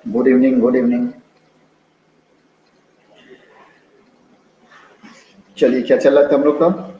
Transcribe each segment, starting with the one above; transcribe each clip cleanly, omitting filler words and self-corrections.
Good evening, good evening. चलिए, क्या चल रहा था हम लोग का?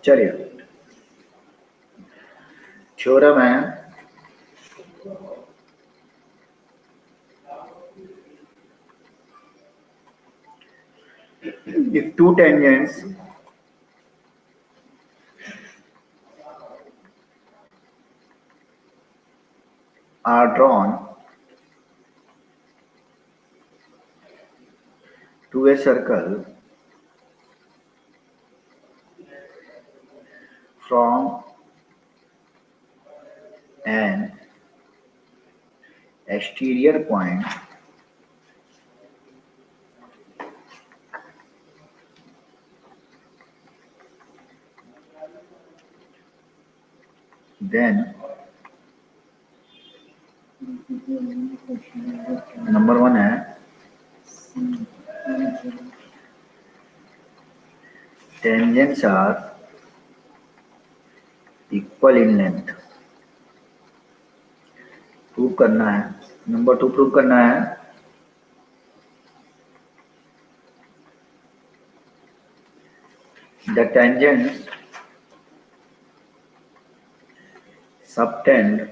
चलिए, थ्योरम है if two tangents are drawn to a circle from an exterior point, then number 1 है tangents are equal in length। Prove करना है। नंबर 2 प्रूव करना है the tangents subtend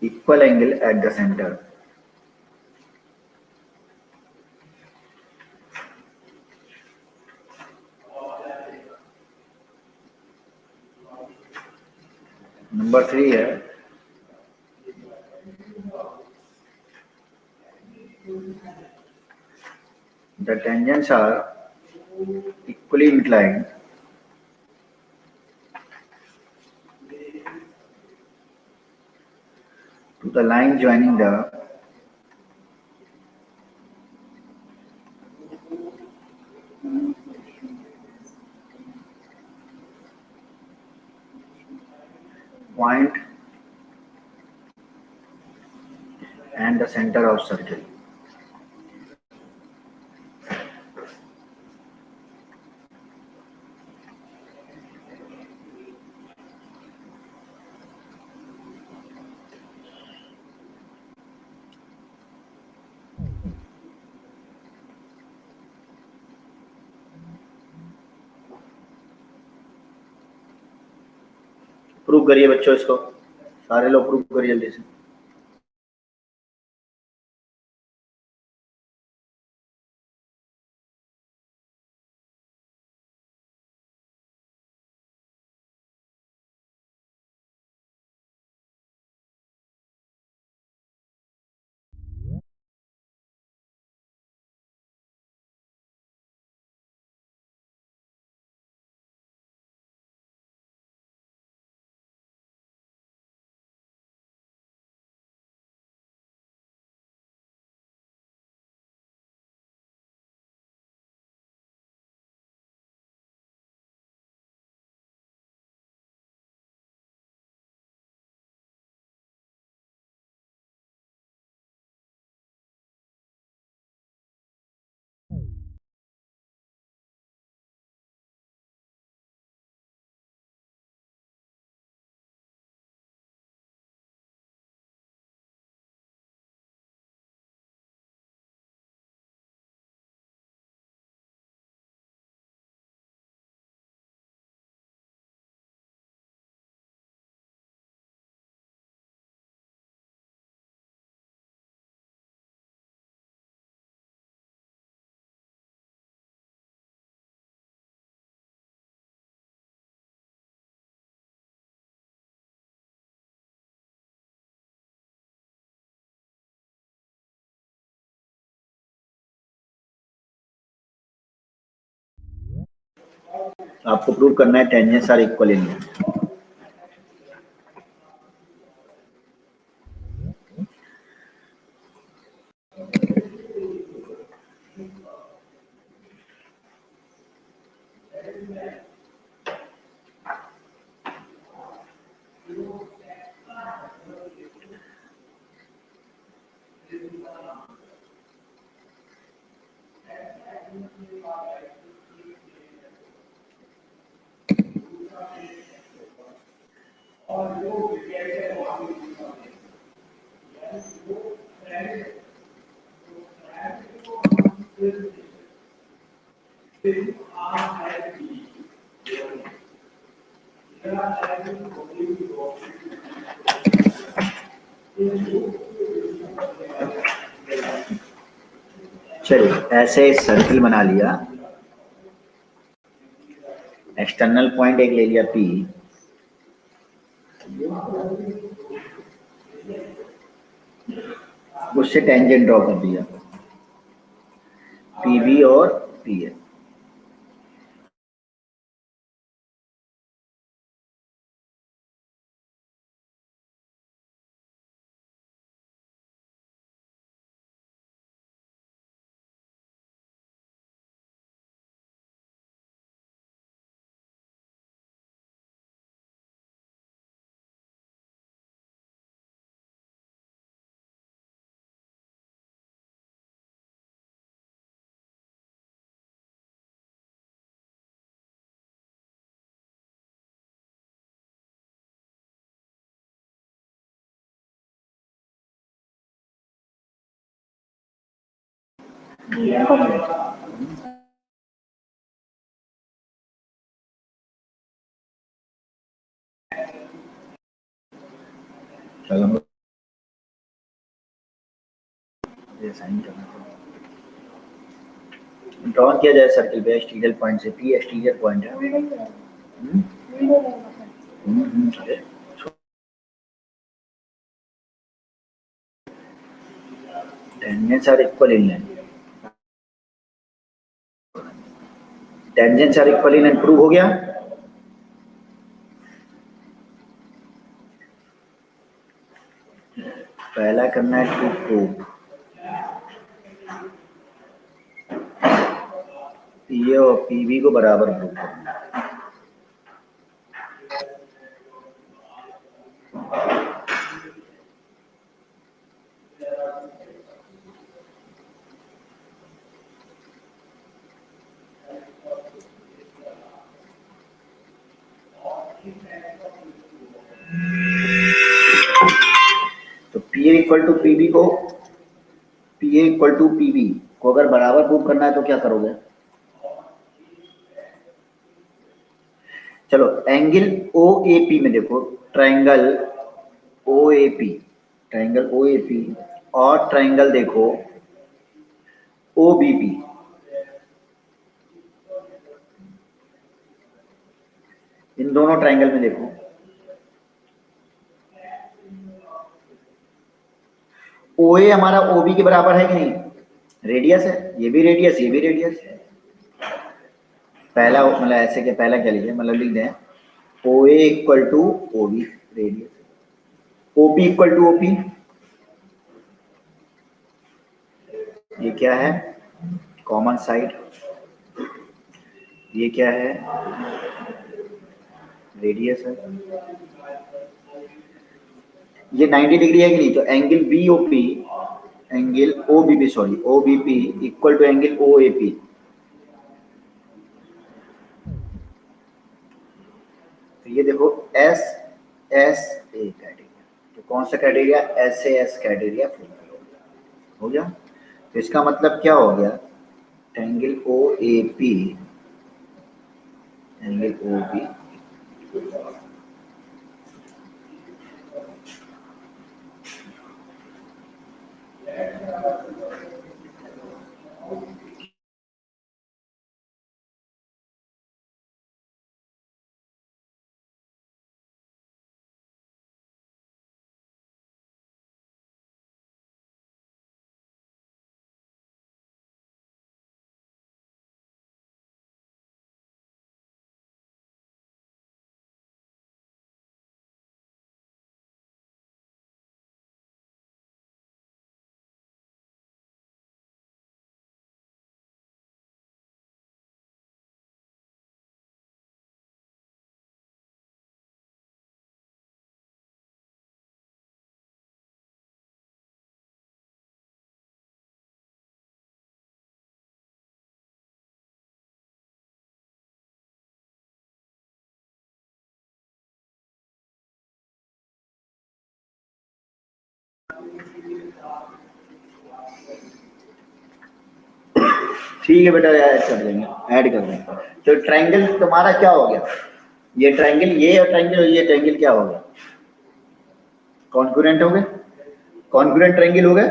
equal angle at the center। Number 3 है the tangents are equally inclined to the line joining the point and the center of circle। Prove करिए बच्चों, इसको सारे लोग प्रूव करिए जल्दी से। आपको प्रूव करना है tangents are equal in length. चलिए ऐसे सर्किल बना लिया, एक्सटर्नल पॉइंट एक ले लिया P, उससे टेंजेंट ड्रॉ कर दिया PB और PA। चलो ये साइन करना ड्रॉ किया जाए सर्किल पे एक्सटीरियर पॉइंट से, P एक्सटीरियर पॉइंट है। अरे tangents are equal in length, tangents are equal in length prove हो गया। पहला करना है टू प्रूव PA और PB को बराबर प्रूव करना है। तो PA इक्वल टू PB को, PA इक्वल टू PB को अगर बराबर प्रूव करना है तो क्या करोगे? चलो एंगल OAP में देखो, ट्रायंगल OAP, ट्रायंगल OAP और ट्रायंगल देखो OBP, इन दोनों ट्रायंगल में देखो OA हमारा OB के बराबर है कि नहीं? रेडियस है, ये भी रेडियस, ये भी रेडियस। पहला मतलब ऐसे क्या, पहला क्या लिखे, मतलब लिख दें OA equal to OB radius, OP equal to OP, ये क्या है कॉमन साइड, ये क्या है रेडियस है, ये 90 डिग्री है कि नहीं? तो angle BOP, angle OBP sorry OBP equal to angle OAP। तो ये देखो SSA क्राइटेरिया, तो कौन सा क्राइटेरिया? SAS क्राइटेरिया फुलफिल हो गया। तो इसका मतलब क्या हो गया, एंगल OAP एंगल OB ठीक है बेटा, ऐड कर देंगे, ऐड कर देंगे। तो ट्रायंगल तुम्हारा क्या हो गया, ये ट्रायंगल, ये ट्रायंगल और ये ट्रायंगल क्या हो गया, कॉन्ग्रुएंट हो गए, कॉन्ग्रुएंट ट्रायंगल हो गए,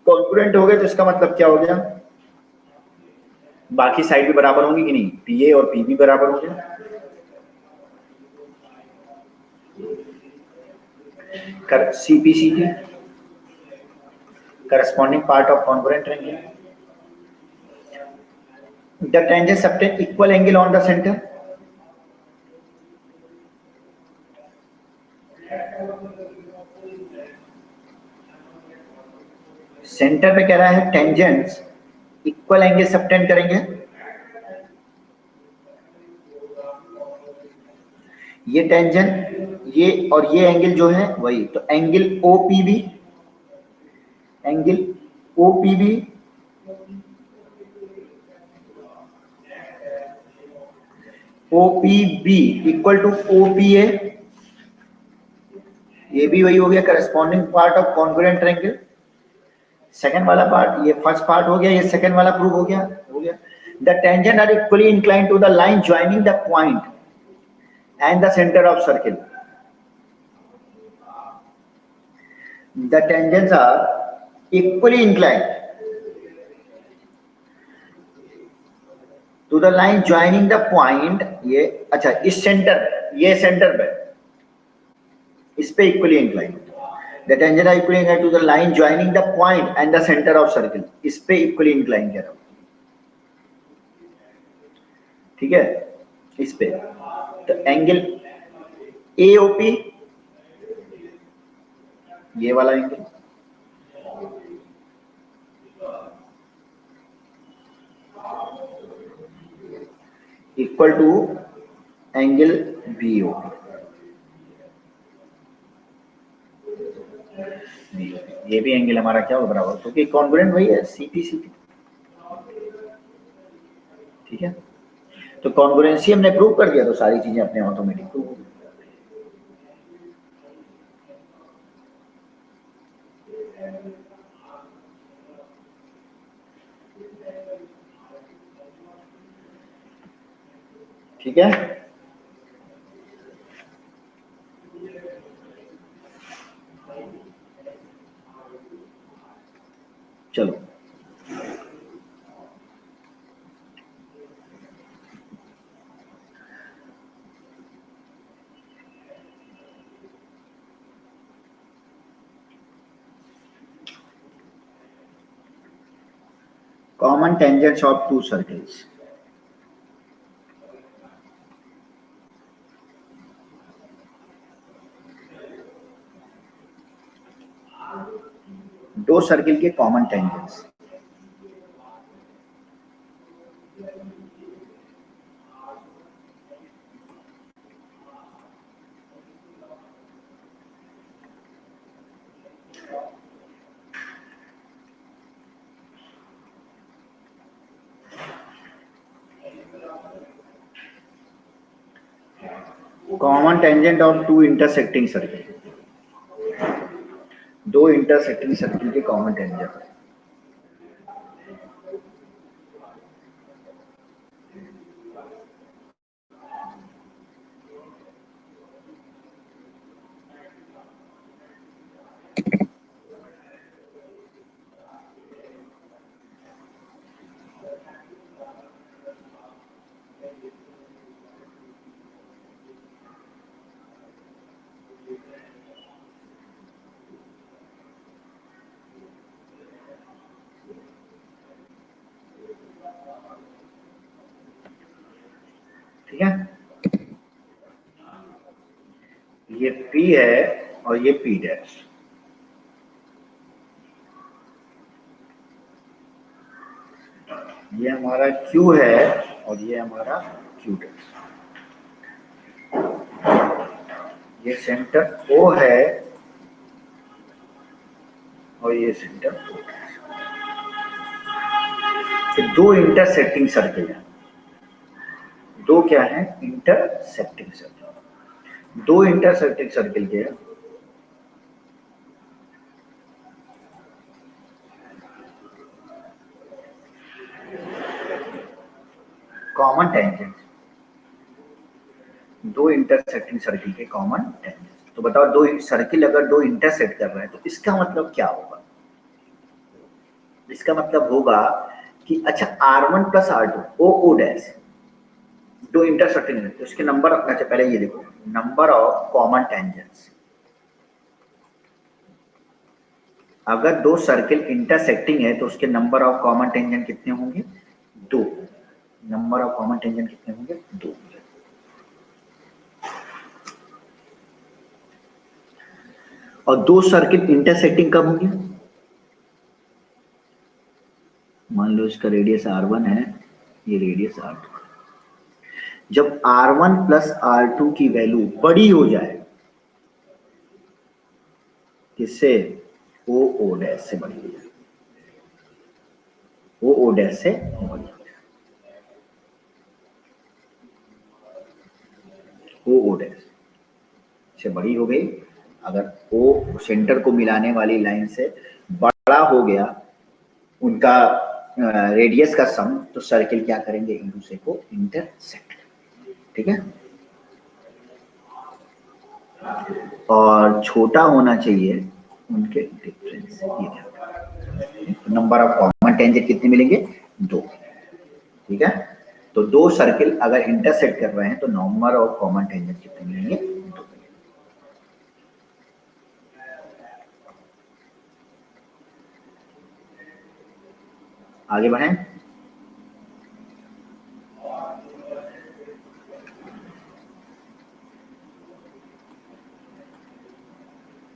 कॉन्ग्रुएंट हो गए। तो इसका मतलब क्या हो गया, बाकी साइड भी बराबर होंगी कि नहीं, पी ए और पी बी बराबर हो गया। कर C P C T corresponding part of congruent triangle. The tangents subtend equal angle on the center. Centre पे कह रहा है टेंजेंट्स इक्वल एंगल सबटेंड करेंगे। ये टेंजेंट ये और ये एंगल जो है वही, तो angle OPB, angle OPB OPB equal to OPA, ये भी वही हो गया, corresponding part of congruent triangle. Second वाला पार्ट, ये फर्स्ट पार्ट हो गया, ये सेकंड वाला प्रूव हो गया, हो गया। The tangent are equally inclined to the line joining the point and the center of circle. The tangents are equally inclined to the line joining the point, ये अच्छा इस सेंटर, ये सेंटर पे इस पे equally inclined, the tangent are equally inclined to the line joining the point and the center of circle, इस पे equally inclined कह रहा हूँ, ठीक है, इस पे। तो एंगल AOP, ये वाला angle, equal to angle BOP, ये भी एंगल हमारा क्या होगा बराबर, क्योंकि कॉन्ग्रुएंट वही है CPCT, ठीक है। तो कॉन्ग्रुएंसी हमने प्रूव कर दिया, तो सारी चीजें अपने ऑटोमेटिक प्रूव हो गई। ठीक है, चलो common tangents of two circles. दो सर्किल के common tangents, common tangent of two intersecting circle, दो इंटरसेक्टिंग सर्किल के कॉमन टेंजेंट। ठीक है, ये P है और ये P डैश, ये हमारा Q है और ये हमारा Q डैश, ये सेंटर O है और ये सेंटर O डैश। तो दो इंटरसेक्टिंग सर्किल है, दो क्या है इंटरसेक्टिंग सर्किल, दो इंटरसेक्टिंग सर्किल के कॉमन टेंजेंट, दो इंटरसेक्टिंग सर्किल के कॉमन टेंजेंट। तो बताओ दो सर्किल अगर दो इंटरसेक्ट कर रहे हैं तो इसका मतलब क्या होगा? इसका मतलब होगा कि अच्छा R1 plus R2 O dash दो इंटरसेक्टिंग है तो इसके नंबर, अच्छा पहले ये देखो नंबर ऑफ कॉमन टेंजेंट्स। अगर दो सर्किल इंटरसेक्टिंग है तो उसके नंबर ऑफ कॉमन टेंजेंट कितने होंगे? दो। नंबर ऑफ कॉमन टेंजेंट कितने होंगे? दो। और दो सर्किल इंटरसेक्टिंग कब होंगे? मान लो इसका रेडियस R1 है, ये रेडियस R2। जब R1 प्लस R2 की वैल्यू बड़ी हो जाए, किससे? ओ डैश से बड़ी हो जाए, ओ डैश से बड़ी हो जाए, ओ डैश से बड़ी हो गई। अगर ओ सेंटर को मिलाने वाली लाइन से बड़ा हो गया उनका रेडियस का सम, तो सर्किल क्या करेंगे? एक दूसरे को इंटरसेक्ट। ठीक है, और छोटा होना चाहिए उनके डिफरेंस। ये नंबर ऑफ कॉमन टेंजेंट कितने मिलेंगे? दो। ठीक है, तो दो सर्किल अगर इंटरसेक्ट कर रहे हैं तो नंबर ऑफ कॉमन टेंजेंट कितने मिलेंगे? दो। आगे बढ़ें।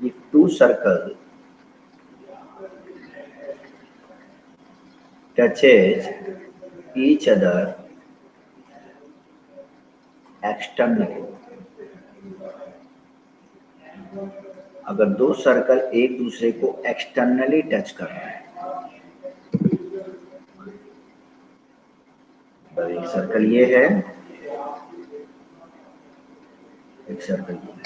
If two circles touches each other externally, अगर दो सर्कल एक दूसरे को एक्सटर्नली टच कर रहे हैं, तो एक सर्कल ये है, एक सर्कल ये है,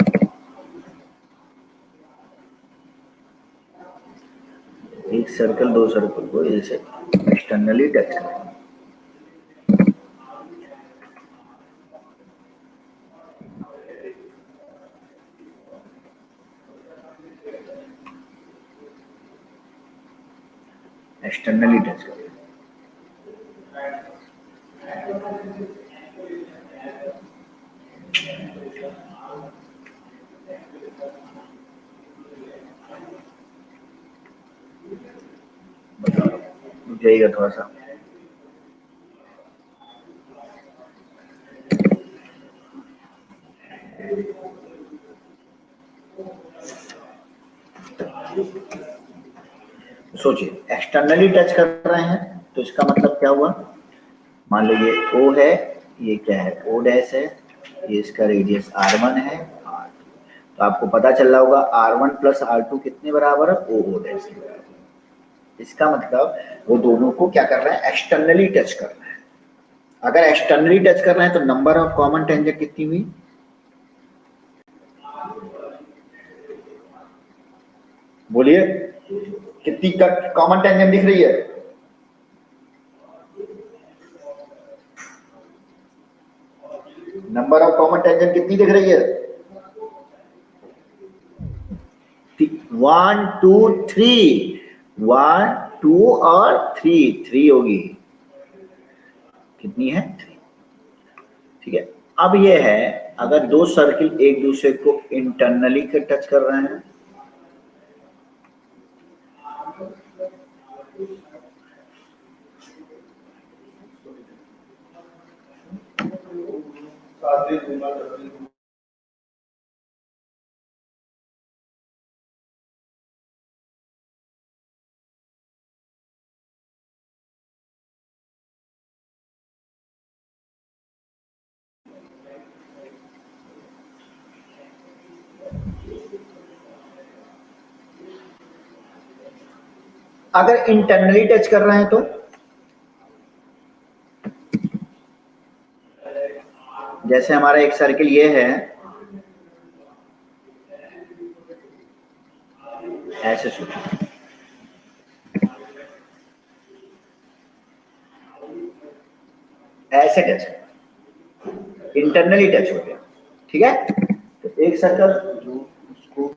एक सर्कल दो सर्कल को ऐसे एक्सटर्नली टच कर रहे हैं। एक्सटर्नली टच कर रहे हैं। बताओ जाइएगा थोड़ा सा। सोचिए एक्सटर्नली टच कर रहे हैं तो इसका मतलब क्या हुआ? मान लो ये ओ है, ये क्या है? ओ डैश है, ये इसका रेडियस R1 है, R2। तो आपको पता चल रहा होगा R1 प्लस R2 कितने बराबर है? ओ डैश के बराबर। इसका मतलब वो दोनों को क्या कर रहे हैं? एक्सटर्नली टच कर रहे हैं। अगर एक्सटर्नली टच कर रहे हैं तो नंबर ऑफ कॉमन टेंजेंट कितनी हुई? बोलिए कितनी कॉमन टेंजेंट दिख रही है? नंबर ऑफ कॉमन टेंजेंट कितनी दिख रही है? 1 2 3, 1 2 और 3 होगी। कितनी है? 3। ठीक है, अब ये है अगर दो सर्किल एक दूसरे को इंटरनली टच कर रहे हैं, अगर इंटरनली टच कर रहे हैं तो जैसे हमारा एक सर्किल ये है, ऐसे सोचो, ऐसे टच है, इंटरनली टच हो गया, ठीक है। तो एक सर्कल जो उसको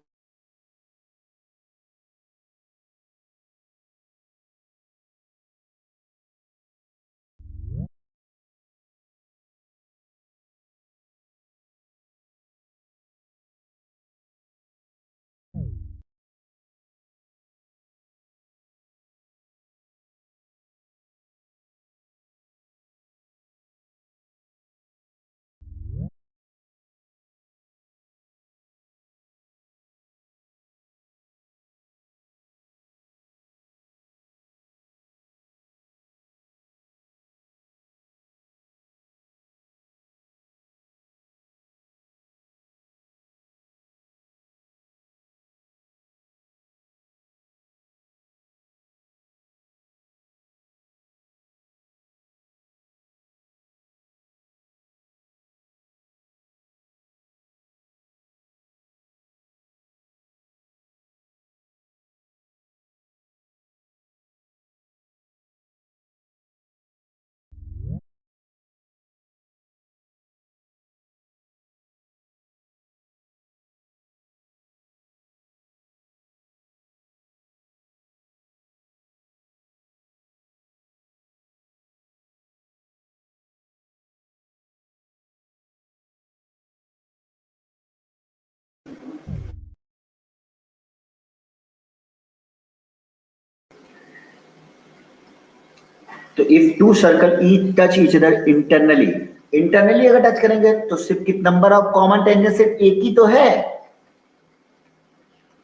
तो if two circle E touch each other internally, internally अगर टच करेंगे तो सिर्फ कितना नंबर ऑफ कॉमन टेंजेंट सिर्फ एक ही तो है।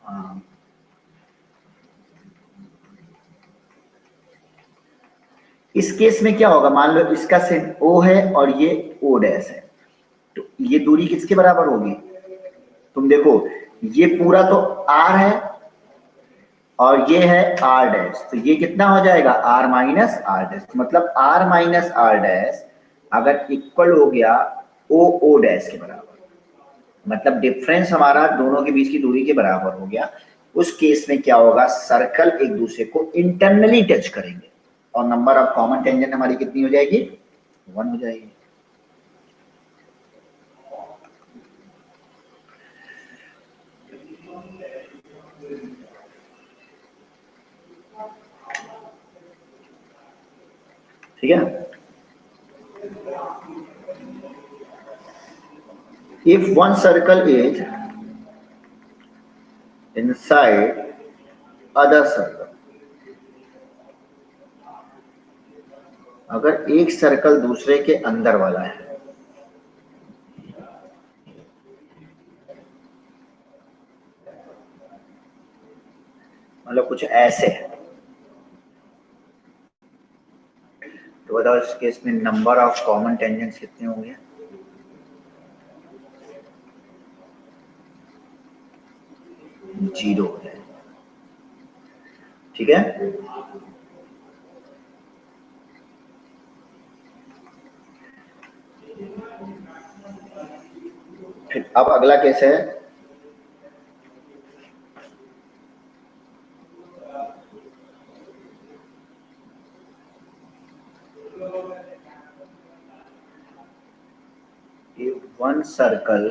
हाँ। इस केस में क्या होगा, मान लो इसका सेंट ओ है और ये ओ डैश है, तो ये दूरी किसके बराबर होगी, तुम देखो ये पूरा तो आर है और ये है आर डैश, तो ये कितना हो जाएगा आर माइनस आर डैश, मतलब आर माइनस आर डैश अगर इक्वल हो गया ओ ओ डैश के बराबर, मतलब डिफरेंस हमारा दोनों के बीच की दूरी के बराबर हो गया, उस केस में क्या होगा, सर्कल एक दूसरे को इंटरनली टच करेंगे और नंबर ऑफ कॉमन टेंजेंट हमारी कितनी हो जाएगी, 1 हो जाएगी। ठीक है। If one circle is inside other circle, अगर एक सर्कल दूसरे के अंदर वाला है, मतलब कुछ ऐसे है, तो बताओ इस केस में नंबर ऑफ कॉमन टेंजेंट्स कितने होंगे, जीरो हो जाए, ठीक है। फिर अब अगला केस है, one circle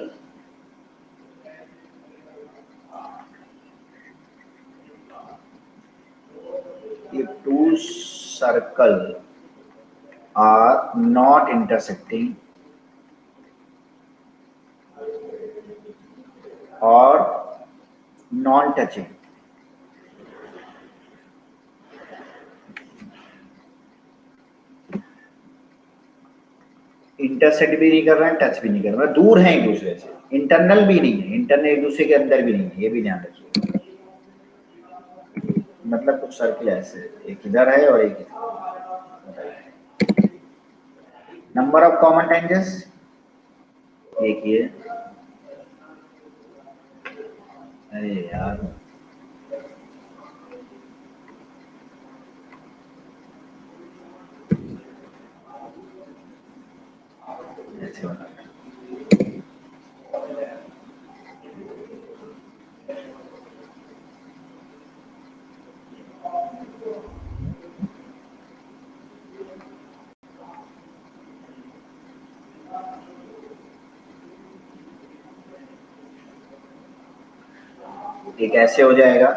if two circles are not intersecting or non-touching, intersect भी नहीं कर रहे हैं, टच भी नहीं कर रहे हैं, दूर हैं एक दूसरे से, इंटरनल भी नहीं है, इंटरनल एक दूसरे के अंदर भी नहीं है, ये भी ध्यान रखिए। मतलब कुछ सर्किल ऐसे, एक इधर है और एक इधर है। नंबर ऑफ कॉमन टेंजेंट्स एक ही है। अरे यार ऐसे होना है। एक ऐसे हो जाएगा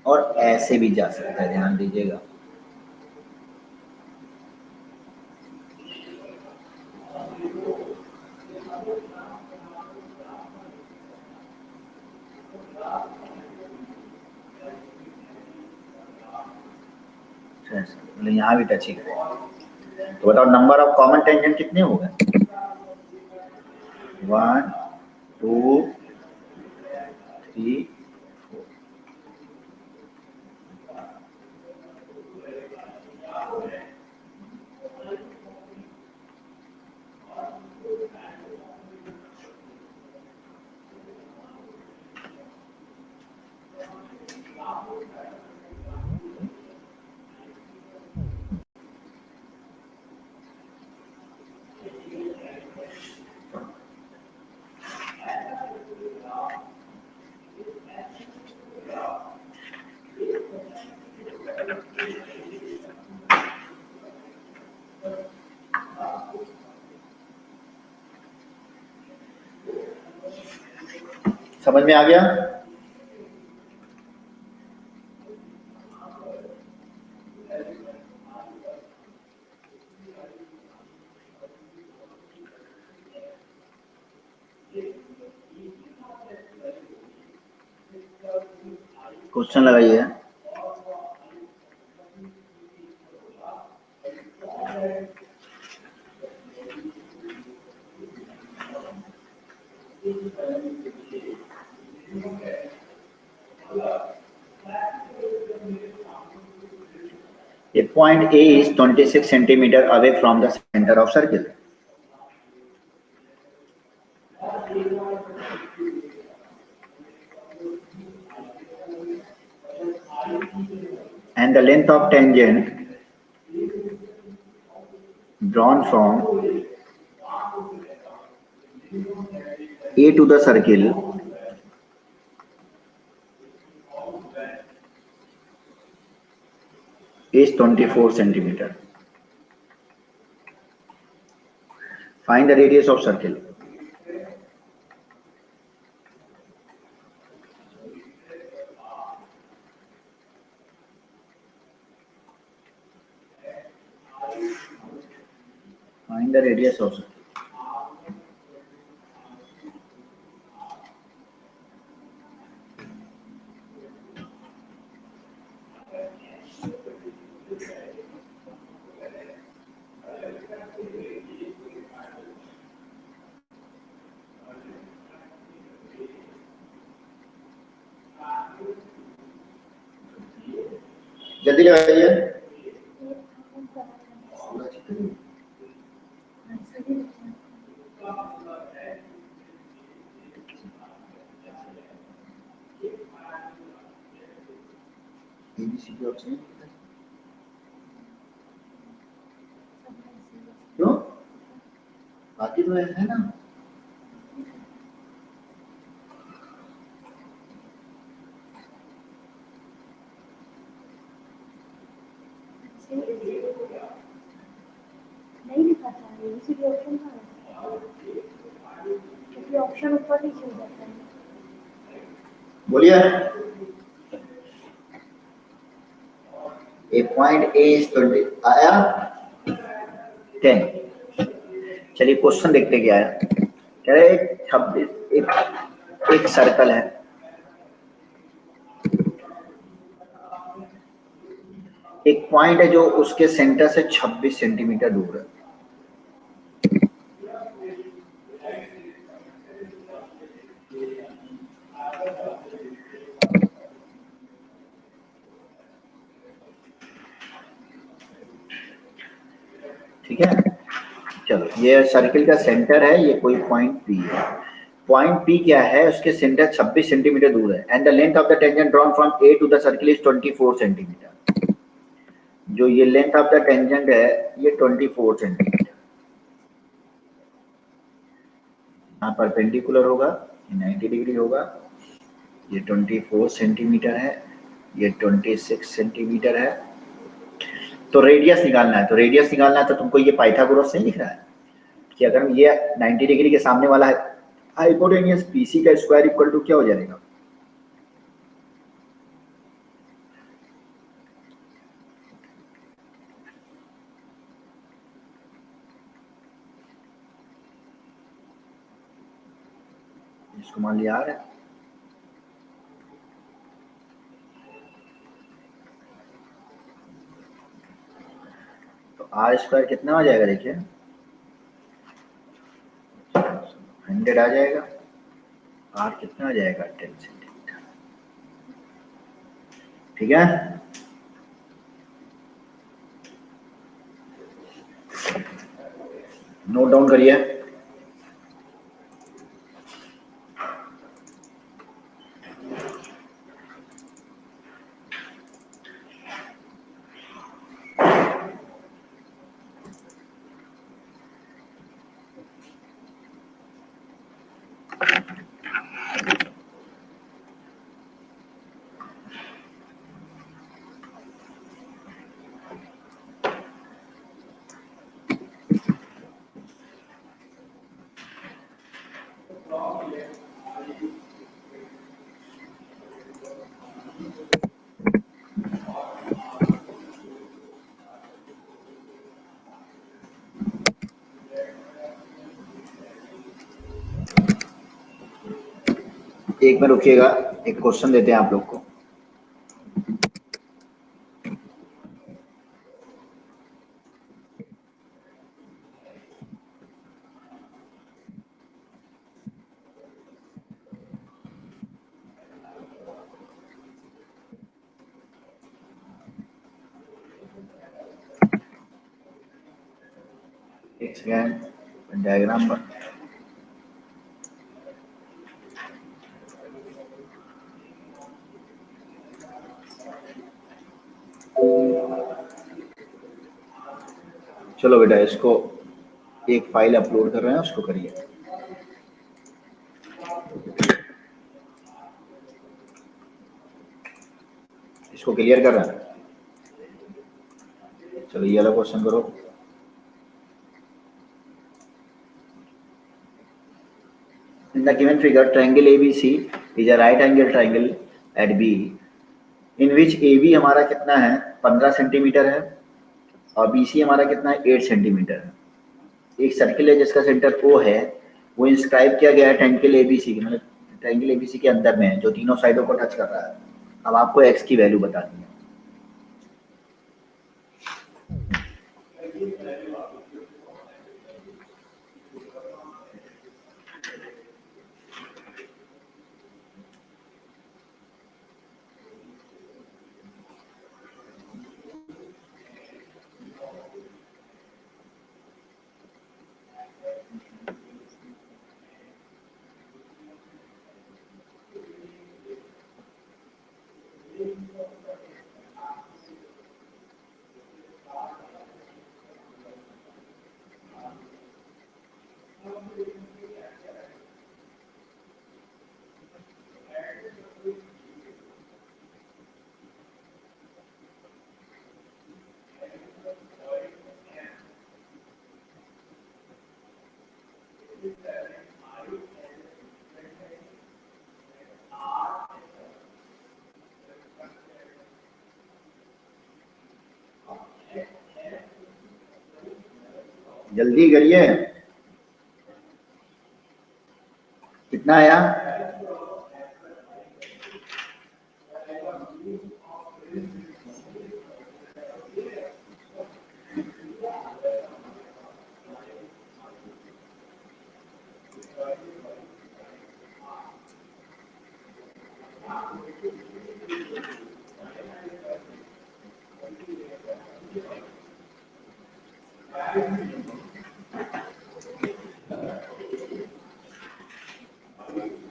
और ऐसे भी जा सकता है, ध्यान दीजिएगा। मतलब यहाँ भी टच ही करेगा। तो बताओ नंबर ऑफ कॉमन टेंजेंट कितने हो गए? 1 2 3 4। समझ में आ गया? क्वेश्चन लगाइए। A point A is 26 centimeter away from the center of circle. And the length of tangent drawn from A to the circle is 24 centimeter. Find the radius of circle. Find the radius of circle. जल्दी लगाइए। क्यों? बाकी तो ऐसा है ना। नहीं लिखा था इसीलिए ऑप्शन था, क्योंकि ऑप्शन ऊपर नीचे हो जाता है। बोलिए। A point A is 20 आया 10। चलिए क्वेश्चन देखते क्या आया। कह रहे 26 एक सर्कल है, एक पॉइंट है जो उसके सेंटर से 26 सेंटीमीटर दूर है। ठीक है, चलो ये सर्किल का सेंटर है, ये कोई पॉइंट पी है। पॉइंट पी क्या है, उसके सेंटर 26 सेंटीमीटर दूर है। And the length of the tangent drawn from A to the circle is 24 centimetre. जो ये लेंथ ऑफ द टेंजेंट है ये 24 सेंटीमीटर। यहाँ परपेंडिकुलर होगा, 90 डिग्री होगा। ये 24 सेंटीमीटर है, ये 26 सेंटीमीटर है। तो रेडियस निकालना है, तो रेडियस निकालना है तो तुमको ये पाइथागोरस नहीं दिख रहा है कि अगर ये 90 डिग्री के सामने वाला है हाइपोटेनियस पीसी का स्क्वायर इक्वल टू क्या हो जाएगा? इसको मान लिया आ रहा है, तो आर स्क्वायर कितना आ जाएगा? देखिए 100 आ जाएगा, आर कितना आ जाएगा? 10 सेंटीमीटर। ठीक है, नोट डाउन करिए। एक में रुकिएगा, एक क्वेश्चन देते हैं आप लोग को। एक सेकेंड, डायग्राम पर चलो बेटा, इसको एक फाइल अपलोड कर रहे हैं, उसको करिए। इसको क्लियर कर रहे हैं। चलो ये वाला क्वेश्चन करो। In the given figure, triangle ABC is a right angle triangle at B, in which AB हमारा कितना है? 15 सेंटीमीटर है, और BC हमारा कितना है? 8 सेंटीमीटर है। एक सर्किल है जिसका सेंटर O है, वो इंस्क्राइब किया गया है ट्रायंगल ABC, मतलब ट्रायंगल ABC के अंदर में है, जो तीनों साइडों को टच कर रहा है। अब आपको x की वैल्यू बतानी है। जल्दी करिए, कितना आया?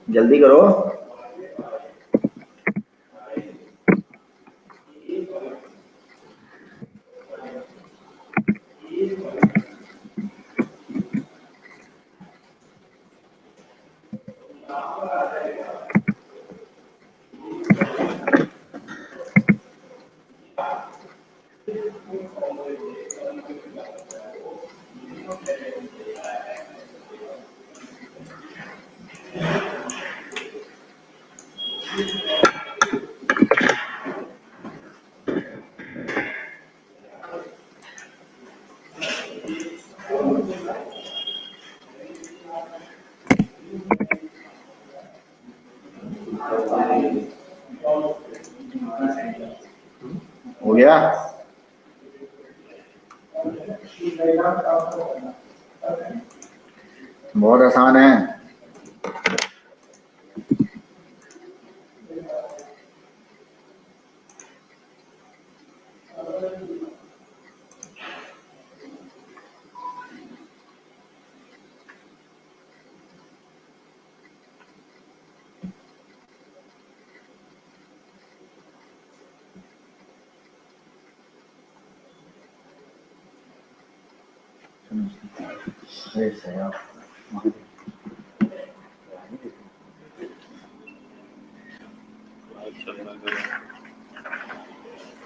जल्दी करो। गया? बहुत आसान है।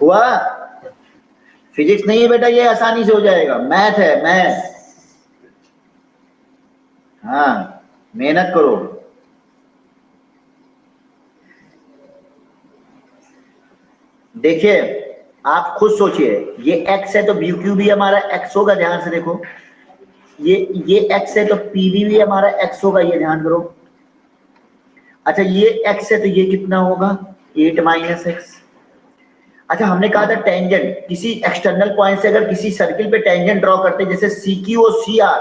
हुआ? फिजिक्स नहीं है बेटा, ये आसानी से हो जाएगा, मैथ है, मैथ। हाँ, मेहनत करो। देखिए, आप खुद सोचिए, ये x है तो बी क्यू भी हमारा x होगा, ध्यान से देखो। ये x है तो पीवी भी हमारा x होगा, ये ध्यान करो। अच्छा, ये x है तो ये कितना होगा? 8 माइनस एक्स। अच्छा, हमने कहा था टेंजेंट, किसी एक्सटर्नल पॉइंट से अगर किसी सर्किल पे टेंजेंट ड्रॉ करते हैं, जैसे सी क्यू और C R,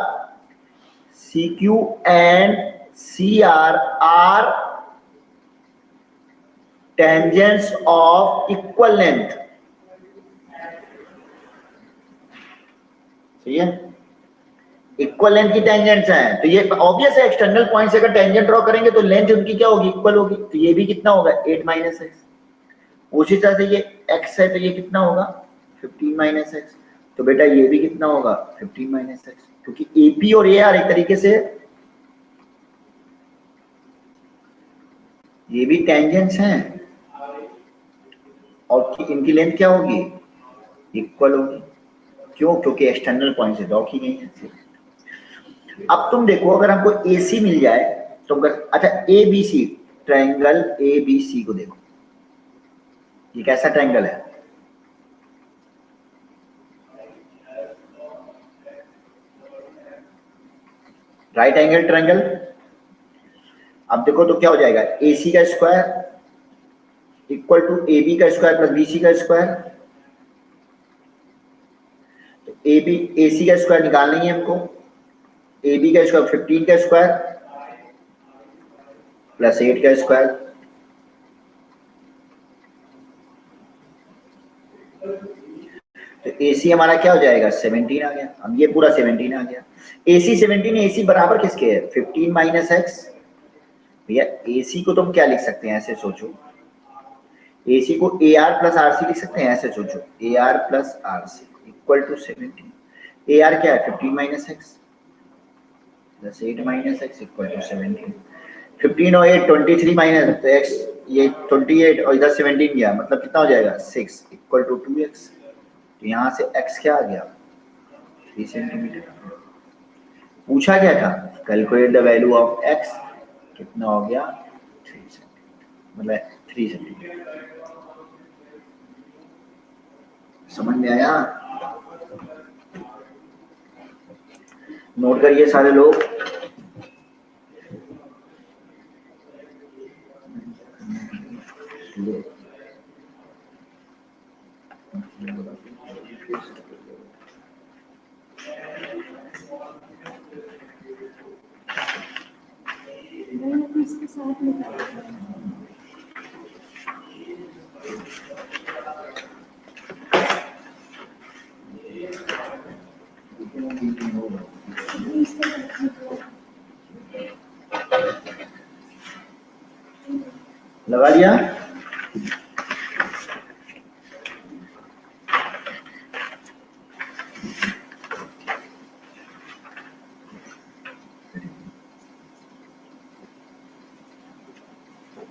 C Q and C R are tangents of equal length. सही है, इक्वल लेंथ की टेंजेंट्स हैं, तो ये ऑब्वियस है, एक्सटर्नल पॉइंट से अगर टेंजेंट ड्रॉ करेंगे तो लेंथ उनकी क्या होगी? इक्वल होगी। तो ये भी कितना होगा? 8 माइनस एक्स। उसी तरह से ये x है तो ये कितना होगा? 15 माइनस एक्स। तो बेटा ये भी कितना होगा? 15 माइनस एक्स, क्योंकि AP और AR एक तरीके से ये भी टेंजेंट्स हैं, और इनकी लेंथ क्या होगी? इक्वल होगी। क्यों? क्योंकि एक्सटर्नल पॉइंट से ड्रॉ की गई है। अब तुम देखो, अगर हमको AC मिल जाए तो अगर, अच्छा ABC, ट्रायंगल ABC को देखो, ये कैसा ट्रायंगल है? Right angle triangle. अब देखो तो क्या हो जाएगा? AC का स्क्वायर इक्वल टू AB का स्क्वायर प्लस BC का स्क्वायर। तो AC का स्क्वायर निकालना ही है हमको। AB का स्क्वायर 15 का स्क्वायर प्लस 8 का स्क्वायर। तो AC हमारा क्या हो जाएगा? 17 आ गया। अब ये पूरा 17 आ गया। AC 17, AC बराबर किसके है? 15 माइनस एक्स। भैया AC को तुम क्या लिख सकते हैं? ऐसे सोचो, AC को AR प्लस RC लिख सकते हैं, ऐसे सोचो, AR plus RC equal to 17। AR क्या है? 15 minus x plus 8 minus x equal to 17। 15 और 8 23 माइनस, तो x ये 28 और इधर 17 गया, मतलब कितना हो जाएगा? 6 इक्वल टू 2x। तो यहाँ से x क्या आ गया? 3 सेंटीमीटर। पूछा क्या था? Calculate the value of x, कितना हो गया? 3 सेंटीमीटर, मतलब 3 सेंटीमीटर। समझ में आया? नोट करिए सारे लोग। मैंने अभी इसके साथ निकाला है। अभी इसके साथ निकाला। लगा लिया?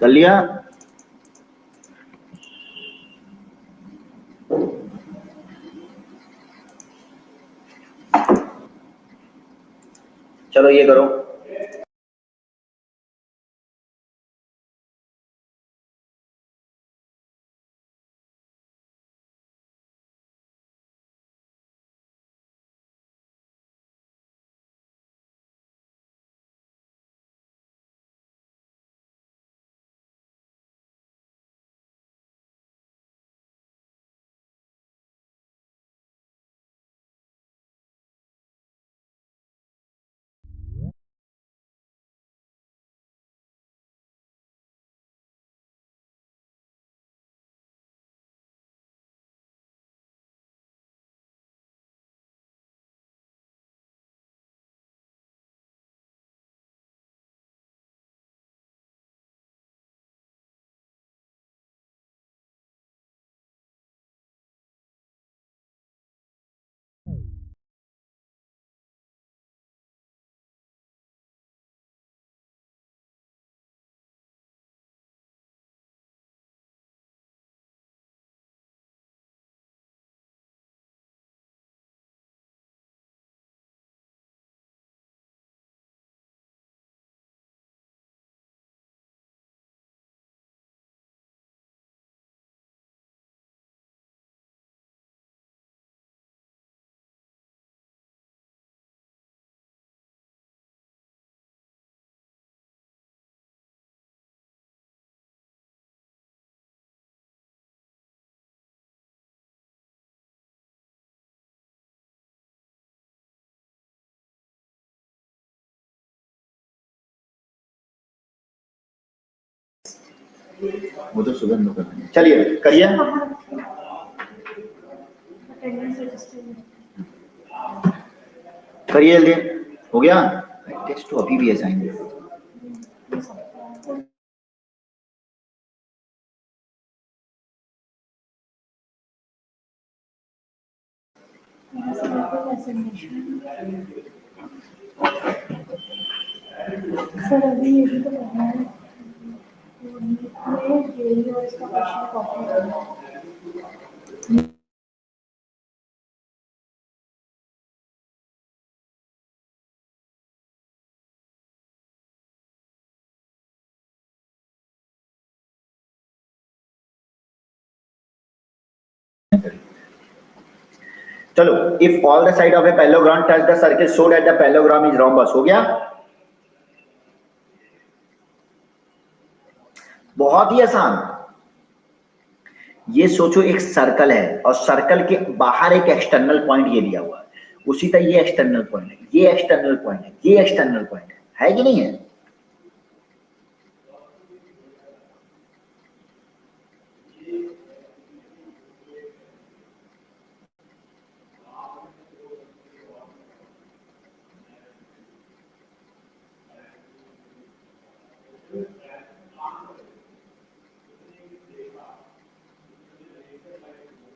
कर लिया? चलो ये करो। वो तो सुगंध कर देंगे। चलिए करिए। अटेंडेंस रजिस्टर में करिए जल्दी। हो गया। टेस्ट तो अभी भी असाइन है। हो सकता है। ऐसे करके प्रेजेंटेशन सर अभी ये भी तो करना है। मैं जेई और इसका क्वेश्चन कॉपी करना है। चलो, if all the side of a parallelogram touch the circle so that the parallelogram is rhombus, हो गया। बहुत ही आसान। ये सोचो एक सर्कल है और सर्कल के बाहर एक एक्सटर्नल पॉइंट ये दिया हुआ है, उसी तरह ये एक्सटर्नल पॉइंट है, ये एक्सटर्नल पॉइंट है, ये एक्सटर्नल पॉइंट है कि नहीं है?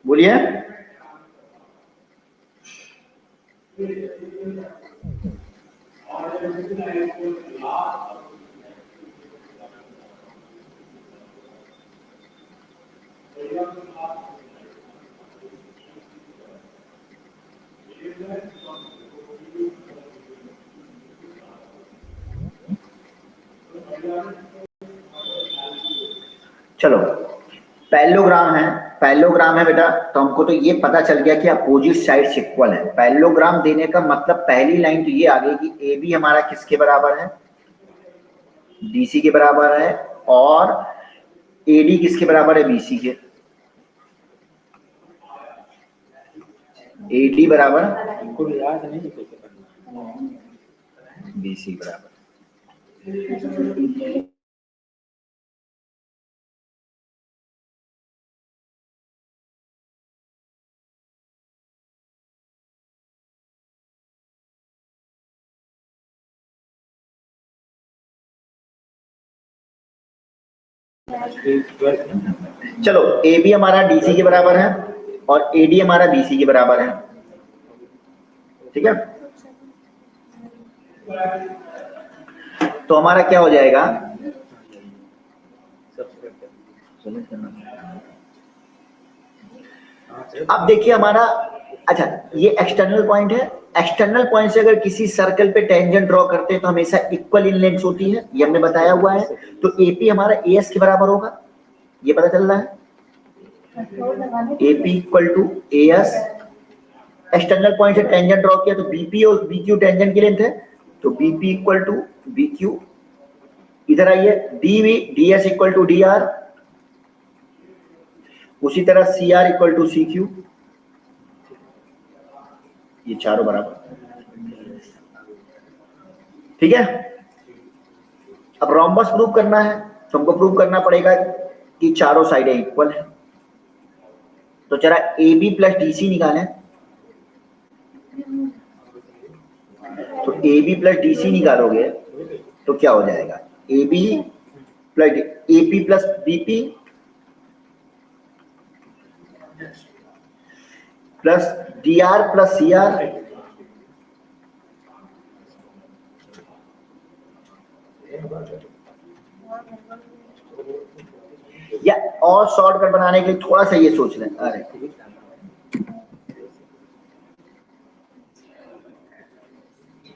बोलिए। चलो, पैरेललोग्राम है, पैरेललोग्राम है बेटा, तो हमको तो ये पता चल गया कि अपोजिट साइड्स इक्वल है। पैरेललोग्राम देने का मतलब पहली लाइन तो ये आ गई कि ए बी हमारा किसके बराबर है? डीसी के बराबर है। और एडी किसके बराबर है? बीसी के। एडी बराबर बीसी बराबर। चलो, ए बी हमारा डीसी के बराबर है और एडी हमारा बीसी के बराबर है, ठीक है। तो हमारा क्या हो जाएगा? अब देखिए हमारा, अच्छा ये एक्सटर्नल पॉइंट है, एक्सटर्नल पॉइंट से अगर किसी सर्कल पे टेंजेंट ड्रॉ करते हैं तो हमेशा इक्वल इन लेंथ होती है, ये हमने बताया हुआ है। तो एपी हमारा एएस के बराबर होगा, ये पता चल रहा है। AP equal to AS, external point से टेंजेंट ड्रॉ किया तो बीपी और बीक्यू टेंजेंट की लेंथ है, तो बीपी इक्वल टू बीक्यू। इधर आइए, DV DS equal to D R, उसी तरह C R equal to C Q, ये चारों बराबर, ठीक है। अब रोम्बस प्रूव करना है तो हमको प्रूव करना पड़ेगा कि चारों साइडें इक्वल है। तो जरा A B plus D C निकालें, तो A B plus D C निकालोगे तो क्या हो जाएगा? A B plus A P plus BP plus D R plus C R, या और शॉर्टकट बनाने के लिए थोड़ा सा ये सोच लें, अरे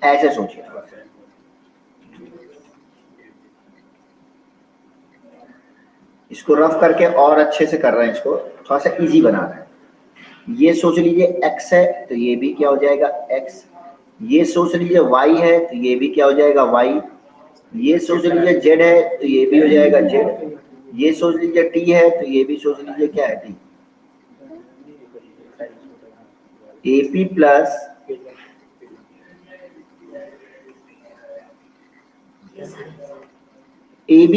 ऐसे सोचिए थोड़ा सा, इसको रफ करके और अच्छे से कर रहे हैं, इसको थोड़ा सा इजी बना रहे हैं। ये सोच लीजिए x है तो ये भी क्या हो जाएगा? x। ये सोच लीजिए y है तो ये भी क्या हो जाएगा? y। ये सोच लीजिए z है तो ये भी हो जाएगा z। ये सोच लीजिए t है तो ये भी सोच लीजिए क्या है? t। AP plus AB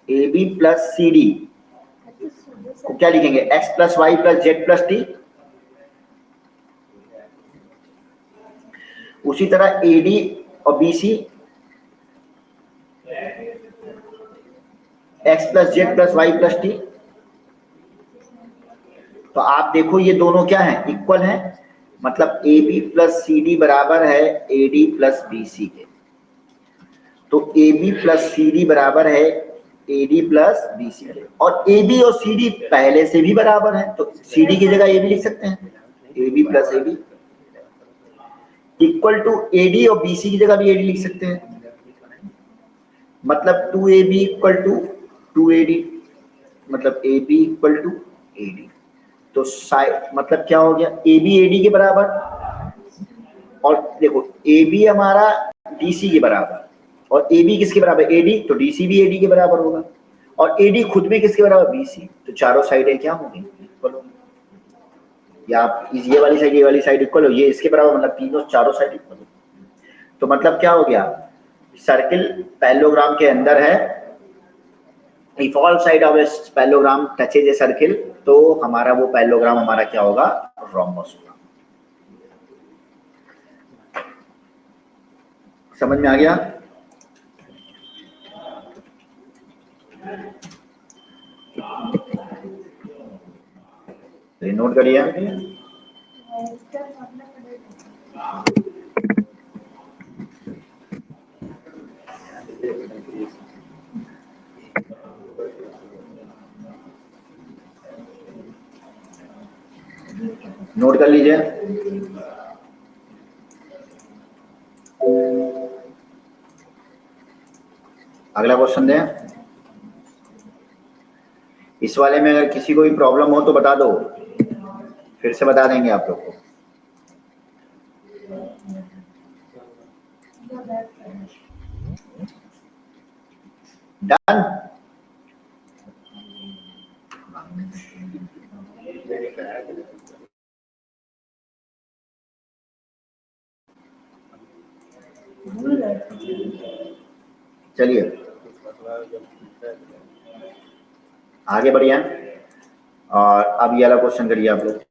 A B plus C D को क्या लिखेंगे, x plus y plus z plus t. उसी तरह ए डी और B C x plus z plus y plus t. तो आप देखो ये दोनों क्या है, इक्वल है, मतलब A B plus C D बराबर है A D plus B C के। तो A B plus C D बराबर है A D plus B C के, और ए बी और सी डी पहले से भी बराबर है, तो सी डी की जगह ए बी लिख सकते हैं, A B plus A B equal to A D और बी सी की जगह भी ए डी लिख सकते हैं, मतलब 2ab इक्वल टू 2ad, मतलब A B equal to A D. तो मतलब क्या हो गया, ए बी ए डी के बराबर, और देखो ए बी हमारा डी सी के बराबर, और ए बी किसके बराबर, ए डी, तो डी सी भी ए डी के बराबर होगा, और ए डी खुद भी किसके बराबर, बी सी। तो चारों साइडें क्या होंगी, इक्वल होंगी, या आप ये वाली साइड इक्वल हो, ये इसके बराबर, मतलब तीनों चारों साइड इक्वल हो। तो मतलब क्या हो गया, सर्किल पैरेललोग्राम के अंदर है, if all side of a parallelogram touches a circle, तो हमारा वो पैरेललोग्राम हमारा क्या होगा, रोम्बस होगा। समझ में आ गया? नोट करिए। नोट कर लीजिए। अगला क्वेश्चन दें। इस वाले में अगर किसी को भी प्रॉब्लम हो तो बता दो, फिर से बता देंगे आप लोग को। डन। चलिए आगे बढ़िए, और अब ये वाला क्वेश्चन करिए आप लोग।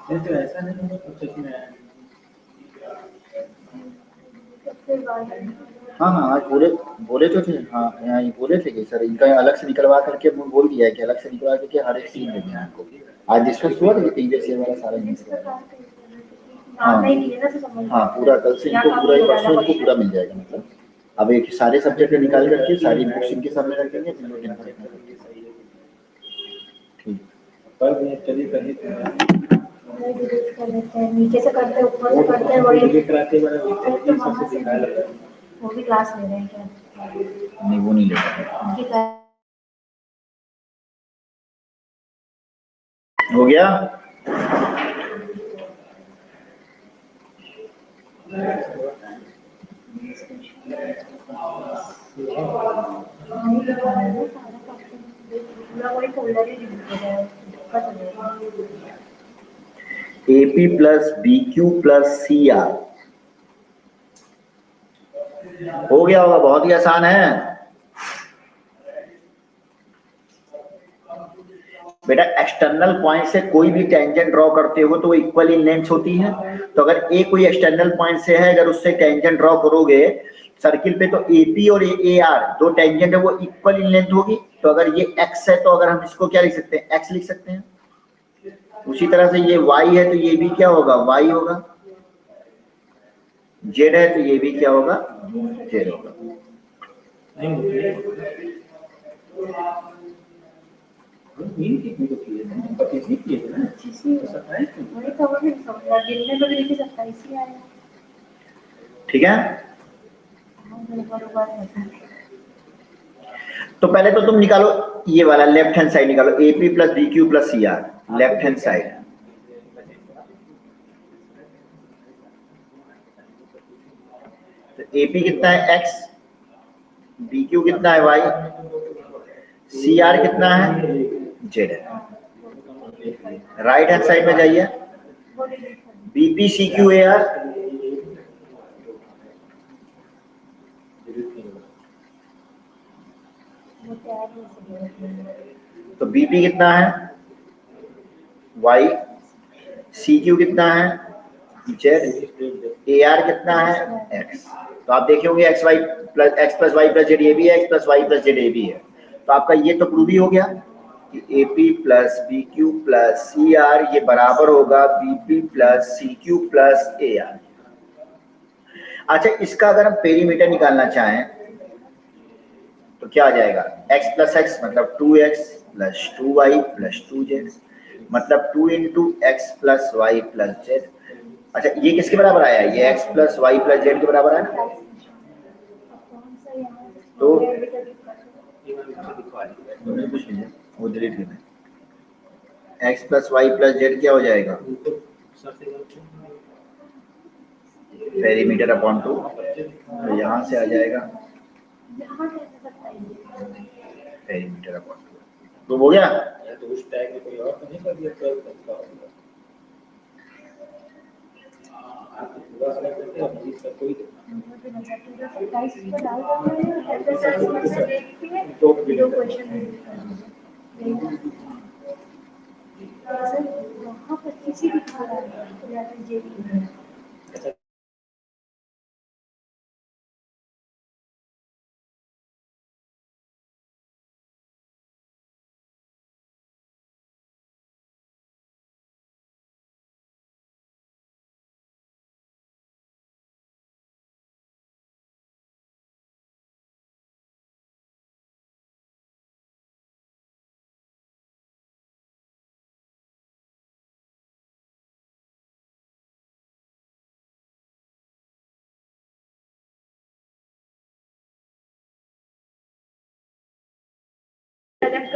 नहीं तो ऐसा नहीं है कुछ इसमें फिर बाद हाँ हाँ आज बोले तो थे, हाँ यहाँ ये बोले थे कि सर इनका अलग से निकलवा करके बोल दिया है कि अलग से निकलवा करके हर एक चीज देंगे आपको। आज डिस्कस हुआ था कि प्रीवियस ईयर वाला सारा इस इनसे प्रकार के नाम नहीं दिए ना तो समझ हाँ पूरा कल से इनको पूरा ही परसों इनको पूरा मिल जाएगा। मतलब अब एक सारे सब्जेक्ट निकाल करके सारी बुक्स इनके सामने रख देंगे, फिर लोग इनको देखना करके सही है। ठीक पर भी चलिए कहीं नहीं डिलीट कर लेते हैं, नीचे से करते हैं ऊपर से करते हैं, बड़ी डिलीट कराते वाला तो वहाँ से वो भी क्लास ले रहे हैं क्या? नहीं वो नहीं लेगा। उनकी क्लास हो गया। पूरा वही फोल्डर ही डिलीट हो जाएगा, दिक्कत हो जाएगी। AP plus BQ plus CR हो गया होगा, बहुत ही आसान है बेटा। एक्सटर्नल पॉइंट से कोई भी टेंजेंट ड्रॉ करते हो तो वो इक्वल इन लेंथ होती है। तो अगर ए कोई एक्सटर्नल पॉइंट से है, अगर उससे टेंजेंट ड्रॉ करोगे सर्किल पे, तो AP और AR दो टेंजेंट है वो इक्वल इन लेंथ होगी। तो अगर ये x है तो अगर हम इसको क्या लिख सकते हैं, x लिख सकते हैं। उसी तरह से ये y है तो ये भी क्या होगा, y होगा। z है तो ये भी क्या होगा, z होगा। ठीक है। तो पहले तो तुम निकालो ये वाला लेफ्ट हैंड साइड निकालो, AP plus BQ plus CR left hand side. तो AP कितना है x, BQ कितना है y, CR कितना है z है। राइट हैंड साइड में जाइए, BP CQ AR, तो BP कितना है y, CQ कितना है z, AR कितना है x। तो आप देखे होंगे x plus y plus z ये भी है, x plus y plus z ये भी है। तो आपका ये तो प्रूव ही हो गया कि AP plus BQ plus CR ये बराबर होगा BP plus CQ plus AR। अच्छा इसका अगर हम पेरीमीटर निकालना चाहें तो क्या आ जाएगा, x प्लस एक्स मतलब 2x plus 2y plus 2z, मतलब 2 into x plus y plus z. अच्छा ये किसके बराबर आया, ये x plus y plus z के बराबर है ना। तो कुछ नहीं है वो डिलीट करना है, x plus y plus z क्या हो जाएगा, पेरीमीटर अपॉन 2। तो यहाँ से आ जाएगा पेरीमीटर अपॉन 2। तो हो गया। तो उस टैग में कोई और तो नहीं कर दिया 12 तक का होगा। आप पूरा सेलेक्ट करके अब इसका कोई दो क्वेश्चन वहाँ पर किसी भी दिखा रहा है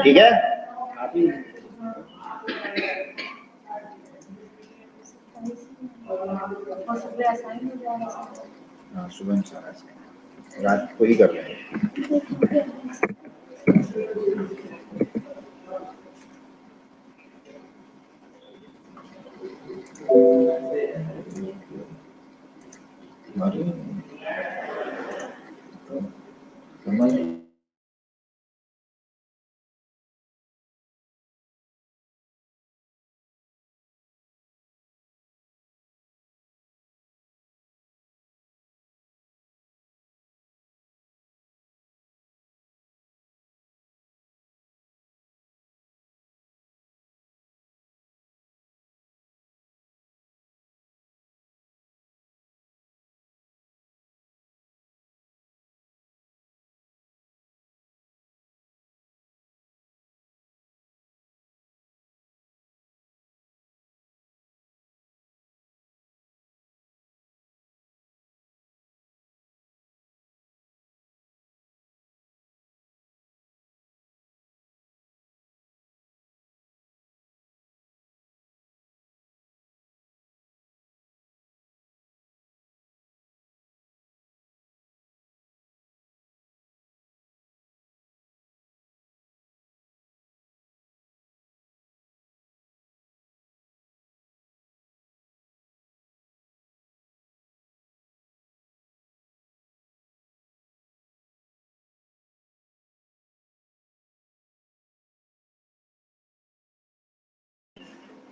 ठीक है। हाँ सुबह में सारा रात को ही कर रहे हैं।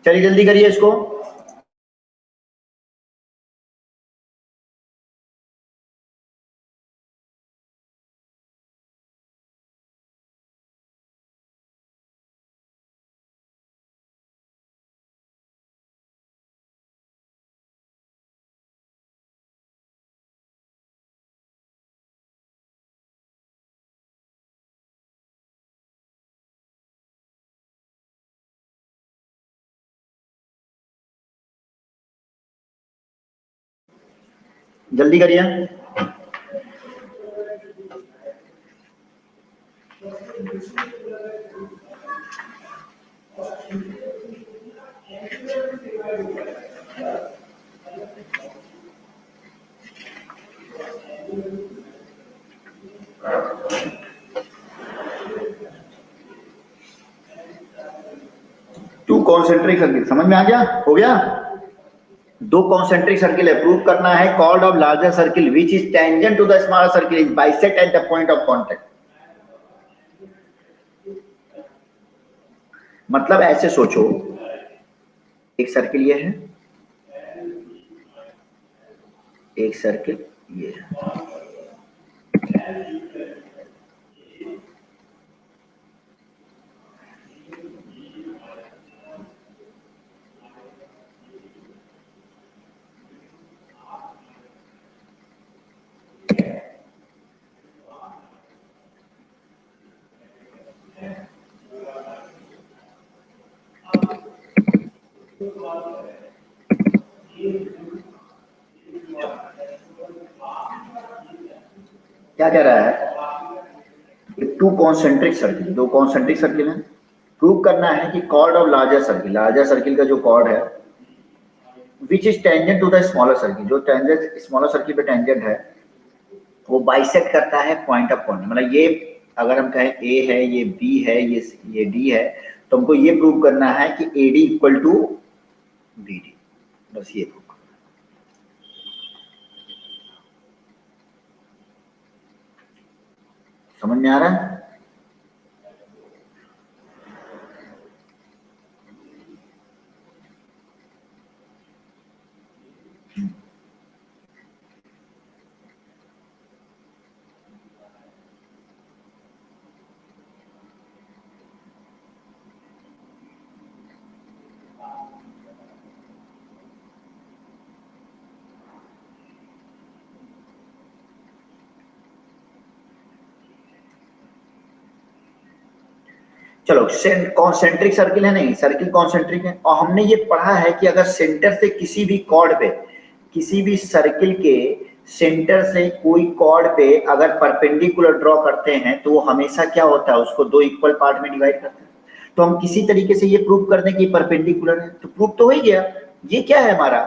चलिए जल्दी करिए इसको। जल्दी करिए। टू कॉन्सेंट्रिक सर्किल समझ में आ गया? हो गया? दो कॉन्सेंट्रिक सर्किल है, प्रूव करना है chord of larger circle which is tangent to the smaller circle is bisect at the point of contact. मतलब ऐसे सोचो, एक सर्किल ये है, एक सर्किल ये है। क्या कह रहा है? टू कॉन्सेंट्रिक सर्किल, दो कॉन्सेंट्रिक सर्किल है, प्रूव करना है कि कॉर्ड ऑफ लार्जर सर्किल का जो कॉर्ड है which is tangent to the smaller circle, जो टेंजेंट स्मॉलर सर्किल पे टेंजेंट है वो बाइसेक्ट करता है पॉइंट ऑफ कॉन्टेक्ट। मतलब ये अगर हम कहें ए है, ये बी है, ये डी है, तो हमको ये प्रूव करना है कि A D equal to B D. बस ये प्रूव करना। समझ में आ रहा है? चलो कॉन्सेंट्रिक सर्किल है, नहीं सर्किल कॉन्सेंट्रिक है, और हमने ये पढ़ा है कि अगर सेंटर से किसी भी कॉर्ड पे, किसी भी सर्किल के सेंटर से कोई कॉर्ड पे अगर परपेंडिकुलर ड्रॉ करते हैं तो वो हमेशा क्या होता है, उसको दो इक्वल पार्ट में डिवाइड करते हैं। तो हम किसी तरीके से ये प्रूव कर दें कि परपेंडिकुलर है, तो प्रूव तो हो ही गया। ये क्या है हमारा?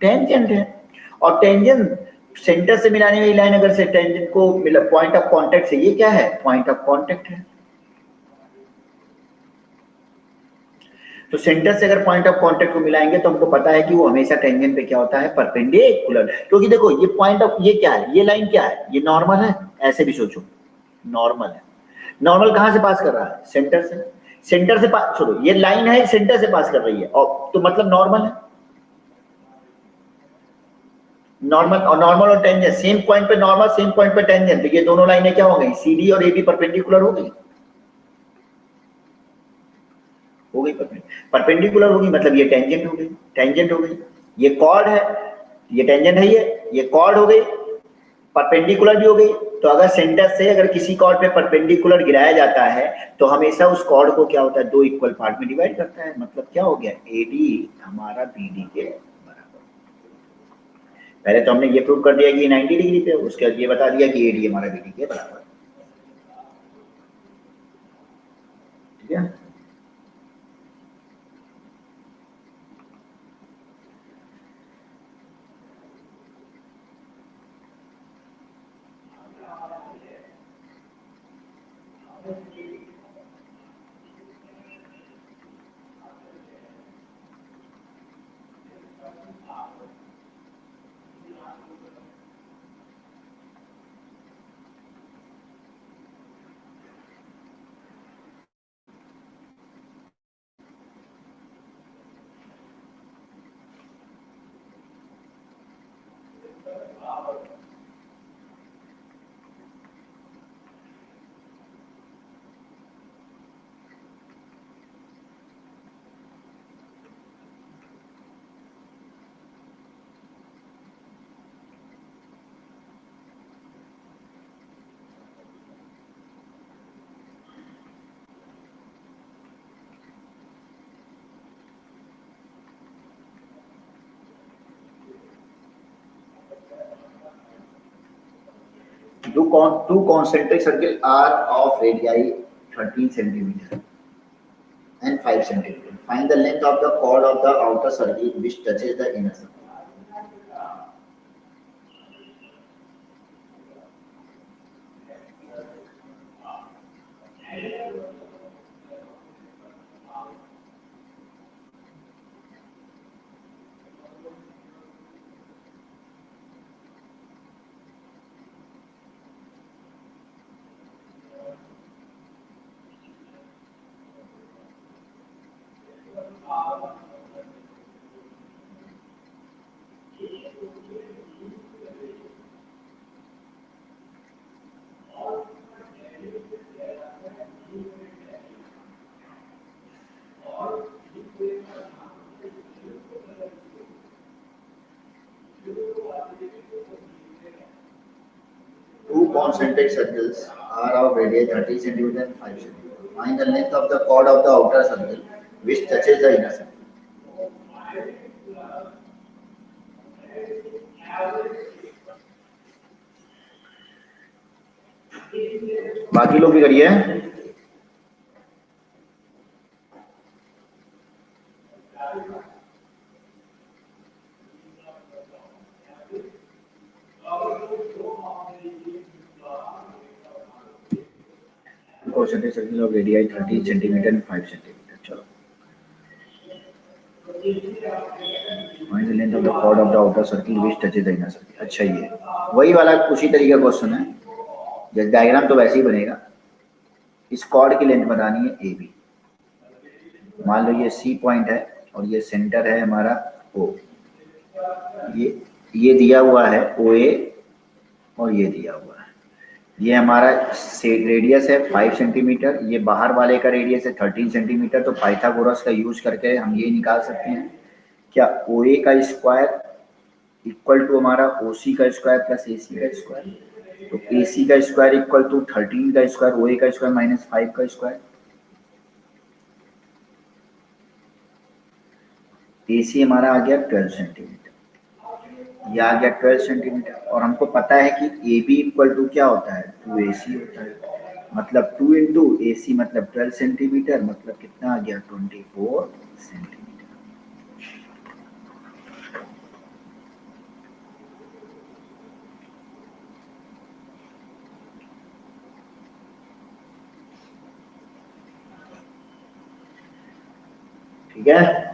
टेंजेंट है। और टेंजेंट सेंटर से मिलाने वाली लाइन अगर से टेंजेंट को पॉइंट ऑफ कॉन्टेक्ट से, ये क्या है? पॉइंट ऑफ कॉन्टेक्ट है। तो सेंटर से अगर पॉइंट ऑफ कांटेक्ट को मिलाएंगे तो हमको पता है कि वो हमेशा टेंजेंट पे क्या होता है? परपेंडिकुलर। क्योंकि देखो ये पॉइंट ऑफ, ये क्या है? ये लाइन क्या है? ये नॉर्मल है। ऐसे भी सोचो, नॉर्मल है। नॉर्मल कहां से पास कर रहा है? सेंटर से। सेंटर से पास, छोड़ो, ये लाइन है सेंटर से पास कर रही है, और तो मतलब नॉर्मल है। नॉर्मल और टेंजेंट सेम पॉइंट पे नॉर्मल, सेम पॉइंट पे टेंजेंट, तो ये दोनों लाइनें क्या हो गई? सीडी और एबी परपेंडिकुलर हो गई। हो गई परपेंडिकुलर होगी, मतलब ये टेंजेंट हो गई। टेंजेंट हो गई, ये कॉर्ड है, ये टेंजेंट है, ये कॉर्ड हो गई, परपेंडिकुलर भी हो गई। तो अगर सेंटर से अगर किसी कॉर्ड पे परपेंडिकुलर गिराया जाता है तो हमेशा उस कॉर्ड को क्या होता है? दो इक्वल पार्ट में डिवाइड करता है। मतलब क्या हो गया? एडी हमारा बीडी के बराबर। पहले तो हमने ये प्रूव कर दिया कि 90 डिग्री पे, उसके बाद ये बता दिया कि एडी हमारा बीडी के बराबर। ठीक है? Two concentric circles are of radii 13 centimeter and 5 centimeter. Find the length of the chord of the outer circle which touches the inner circle. Two concentric circles are of radii 30 centimeter and 5 centimeter. Find the length of the chord of the outer circle which touches the inner circle. बाकी लोग भी करिए. Concentric circle of radii 13 centimeter and 5 centimeter. चलो. Find the length of the chord of the outer circle which touches the inner circle. अच्छा ये वही वाला उसी तरीके का क्वेश्चन है. जैसे डायग्राम तो वैसे ही बनेगा. इस कॉर्ड की लेंथ बतानी है ए बी. मान लो ये सी पॉइंट है और ये सेंटर है हमारा ओ. ये दिया हुआ है ओ ए और ये दिया हुआ है. ये हमारा रेडियस है 5 सेंटीमीटर. ये बाहर वाले का रेडियस है 13 सेंटीमीटर. तो पाइथागोरस का यूज करके हम ये निकाल सकते हैं क्या ओ ए का स्क्वायर इक्वल टू हमारा ओ सी का स्क्वायर प्लस ए सी का स्क्वायर. तो ए सी का स्क्वायर इक्वल टू 13 का स्क्वायर ओ ए का स्क्वायर माइनस 5 का स्क्वायर. ए सी हमारा आ गया 12 सेंटीमीटर. ये आ गया 12 सेंटीमीटर. और हमको पता है कि ए बी इक्वल टू क्या होता है 2ac होता है. मतलब 2 इंटू ए सी मतलब 12 सेंटीमीटर. मतलब कितना आ गया 24 सेंटीमीटर. ठीक है.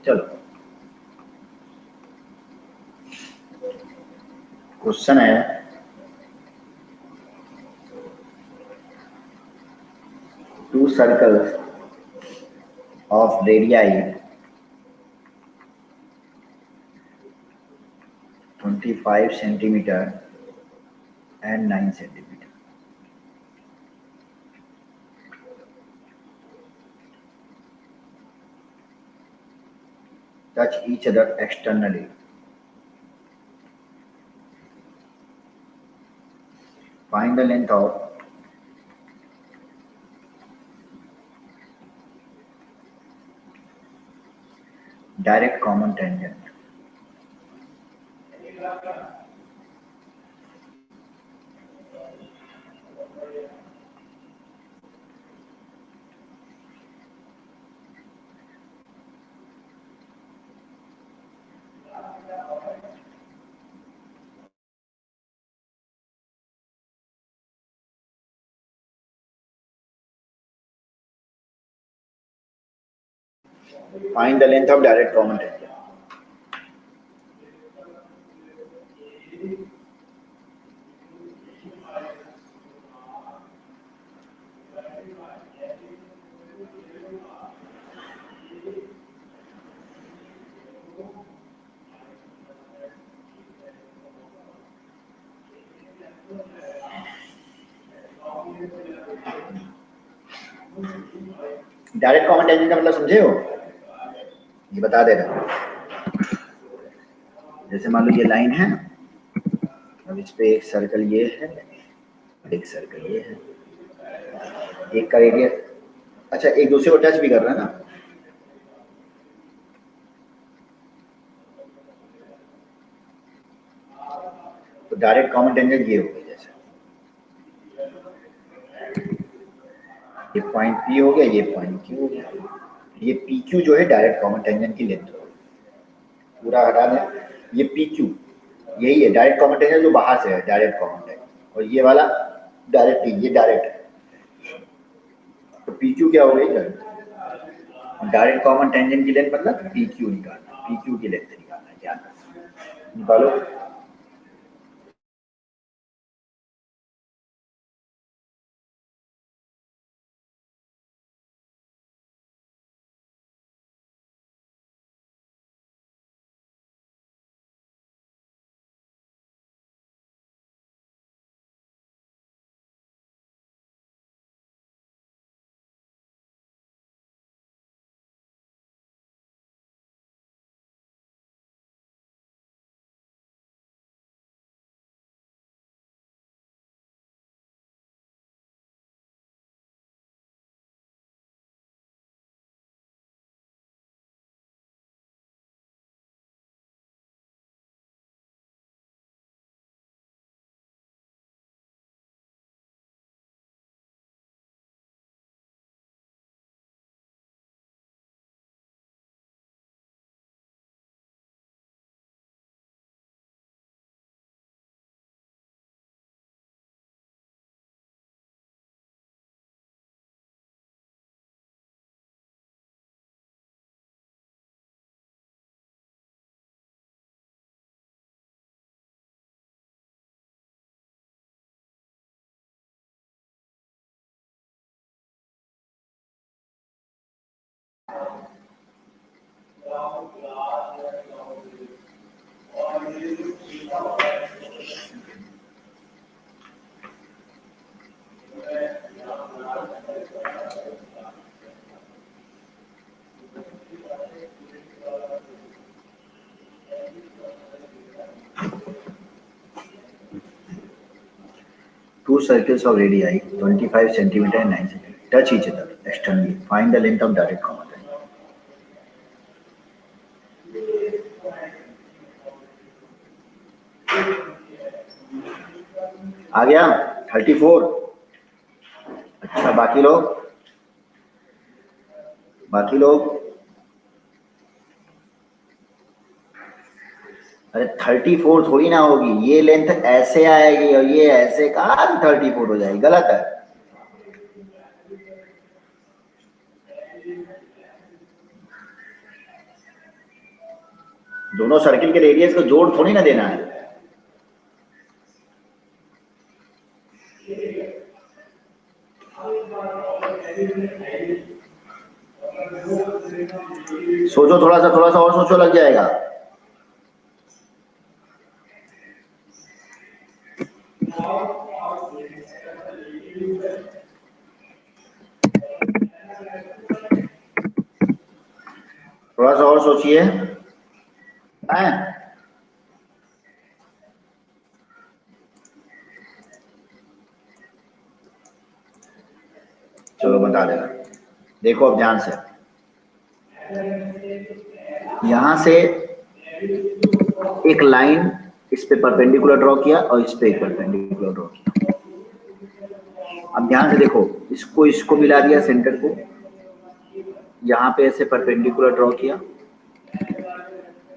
चलो क्वेश्चन है to circles of radii 25 centimetre and 9 centimeter. Touch each other externally. Find the length of direct common tangent. Find the length of direct common tangent. Direct common tangent का मतलब समझे हो? ये बता दे रहा। जैसे मान लो ये लाइन है, अब इस पे एक सर्कल ये है, एक सर्कल ये है, एक का रेडियस, अच्छा एक दूसरे को टच भी कर रहा है ना, तो डायरेक्ट कॉमन टेंजेंट ये हो गया। जैसे ये पॉइंट पी हो गया, ये पॉइंट क्यू हो गया, ये पी क्यू जो है डायरेक्ट कॉमन टेंजेंट की लेंथ हो, पूरा हटा दें, ये पी क्यू यही है डायरेक्ट कॉमन टेंजेंट जो बाहर से है डायरेक्ट कॉमन टेंजेंट, और ये वाला डायरेक्ट, ये डायरेक्ट है, तो पी क्यू क्या हो गई? डायरेक्ट कॉमन टेंजेंट की लेंथ मतलब पी क्यू निकालना, पी क्यू की लेंथ निकालना है, क्या निकालो। Two circles of radii 25 centimeter and 9 centimeter touch each other externally. Find the length of direct common line. आ गया 34। अच्छा बाकी लोग अरे 34 थोड़ी ना होगी, ये लेंथ ऐसे आएगी और ये ऐसे कहाँ 34 हो जाएगी, गलत है। दोनों सर्किल के रेडियस को जोड़ थोड़ी ना देना है। सोचो थोड़ा सा और सोचो, लग जाएगा। थोड़ा सा और सोचिए। चलो बता देना, देखो अब ध्यान से, यहां से एक लाइन इस पे परपेंडिकुलर ड्रॉ किया और इस पे एक परपेंडिकुलर ड्रॉ किया। अब ध्यान से देखो, इसको मिला दिया सेंटर को, यहाँ पे ऐसे परपेंडिकुलर ड्रॉ किया,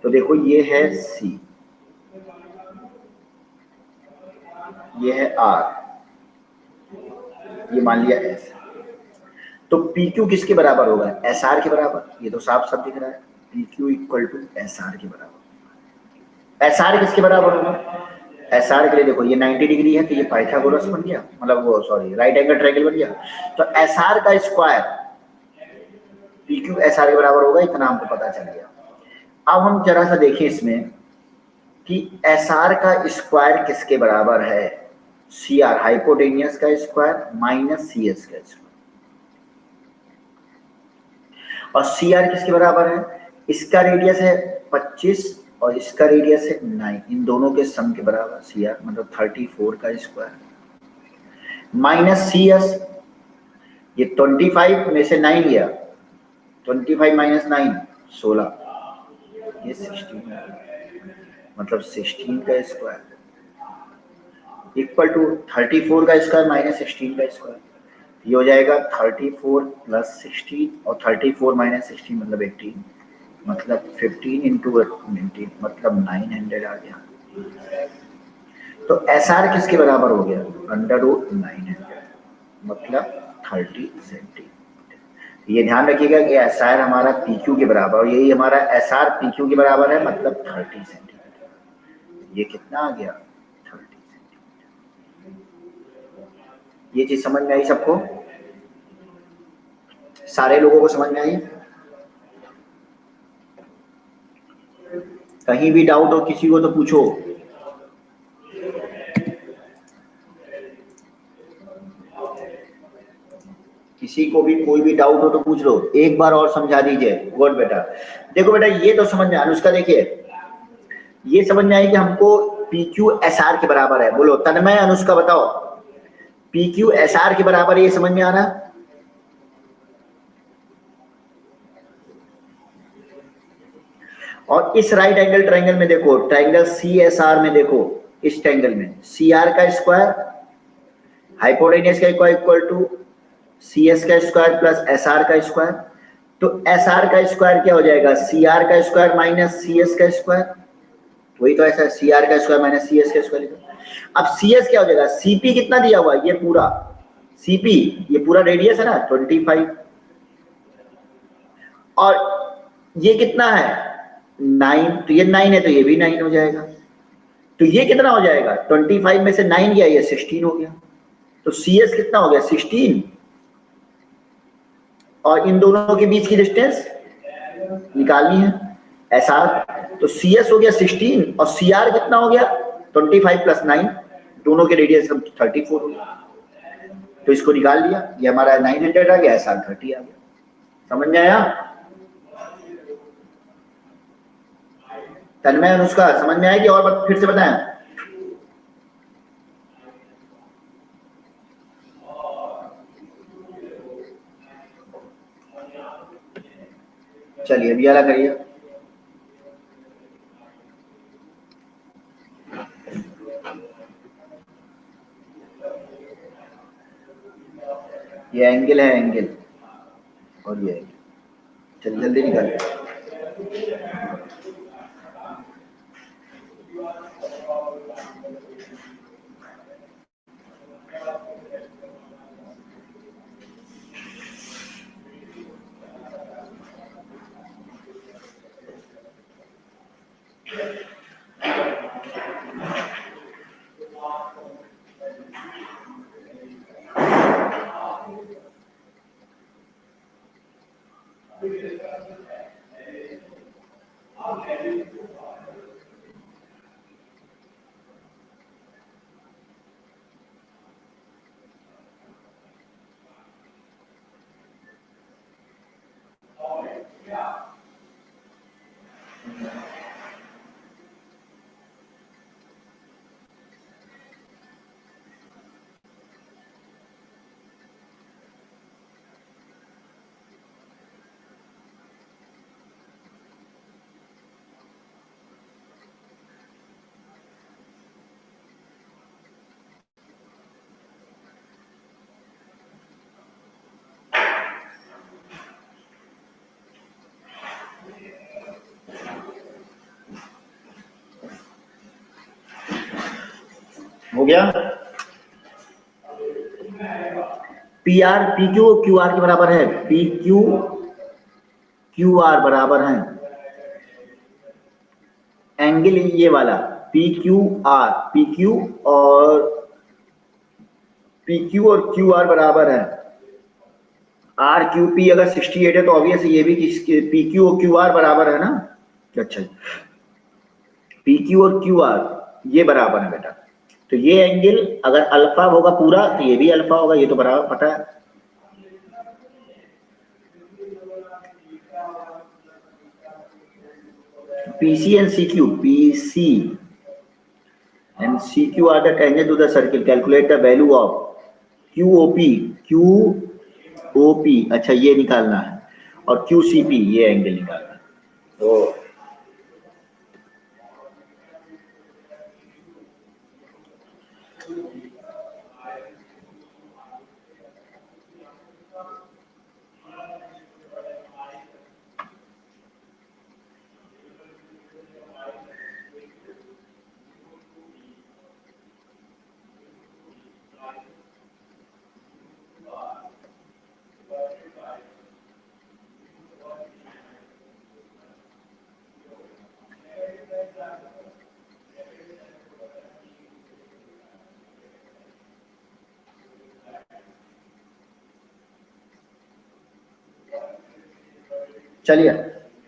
तो देखो ये है सी, ये है आर, ये मान लिया एस। तो पी क्यू किसके बराबर होगा, एस आर के बराबर, ये तो साफ साफ दिख रहा है, P Q equal to S R के बराबर। एस आर किसके बराबर होगा, एस आर के लिए देखो ये 90 डिग्री है तो ये पाइथागोरस बन गया, मतलब वो सॉरी राइट एंगल ट्रायंगल बन गया, तो एस आर का square P Q S R के बराबर होगा, इतना हमको पता चल गया। अब हम जरा सा देखें इसमें कि एस आर का स्क्वायर किसके बराबर है, सी आर हाइपोटेनियस का स्क्वायर माइनस सी एस का स्क्वायर, और सी आर किसके बराबर है, इसका रेडियस है 25 और इसका रेडियस है 9, इन दोनों के सम के बराबर सी आर मतलब 34 का स्क्वायर माइनस सी एस, ये 25 में से 9 गया, 25 माइनस 9 16, ये 16 मतलब 16 का स्क्वायर इक्वल टू 34 का स्क्वायर माइनस 16 का स्क्वायर, ये हो जाएगा 34 प्लस 16 और 34 माइनस 16 मतलब 18, मतलब 15 इंटू 19 मतलब 900 आ गया। तो एस आर किसके बराबर हो गया, अंडर रूट 900 मतलब 30 सेंटीमीटर। ये ध्यान रखिएगा कि एस आर हमारा पी क्यू के बराबर, और यही हमारा एस आर पी क्यू के बराबर है मतलब 30 सेंटीमीटर। ये कितना आ गया, 30 सेंटीमीटर। ये चीज समझ में आई सबको, सारे लोगों को समझ में आई, कहीं भी डाउट हो किसी को तो पूछो। किसी को भी कोई भी डाउट हो तो पूछ लो, एक बार और समझा दीजिए। गुड बेटा, देखो बेटा ये तो समझ में, अनुष्का देखिए ये समझ में आई कि हमको पी क्यू एस आर के बराबर है, बोलो तन्मय अनुष्का बताओ, पी क्यू एस आर के बराबर ये समझ में आ रहा, और इस राइट एंगल ट्रायंगल में देखो, ट्रायंगल सी एस आर में देखो, इस ट्रायंगल में सी आर का स्क्वायर हाइपोटेनियस का इक्वल टू सी एस का स्क्वायर प्लस एस आर का स्क्वायर, तो एस आर का स्क्वायर क्या हो जाएगा, सी आर का स्क्वायर माइनस सी एस का स्क्वायर, वही तो ऐसा सी आर का स्क्वायर माइनस सी एस का स्क्वायर। अब सी एस क्या हो जाएगा, सीपी कितना दिया हुआ है, ये पूरा सीपी, ये पूरा रेडियस है ना 25, और ये कितना है 9, तो ये 9 है तो ये भी 9 हो जाएगा, तो ये कितना हो जाएगा 25 में से 9 गया, ये 16 हो गया, तो सी एस कितना हो गया 16, और इन दोनों के बीच की डिस्टेंस निकालनी है एस आर, तो सी एस हो गया 16 और सी आर कितना हो गया 25 प्लस 9, दोनों के रेडियस 34 हो गया, तो इसको निकाल लिया, ये हमारा 900 आ गया, एस आर 30 आ गया। समझ में आया, तन्मय अनुष्का समझ में आएगी, और फिर से बताएं। चलिए अभी वाला करिए, ये एंगल है एंगल, और ये एंगल, चल जल्दी निकाल। हो गया, P R P Q Q R के बराबर है, पी क्यू क्यू आर बराबर है एंगल ये वाला P Q R, P Q और क्यू आर बराबर है आर क्यू पी। अगर 68 है तो ऑब्वियस ये भी पी क्यू और क्यू आर बराबर है ना। अच्छा, पी क्यू और क्यू आर ये बराबर है बेटा। तो ये एंगल अगर अल्फा होगा पूरा तो ये भी अल्फा होगा, ये तो बराबर पता है। PC and CQ, PC and CQ are the tangent to the circle. Calculate the value of QOP, QOP अच्छा ये निकालना है, और QCP ये एंगल निकालना है। तो चलिए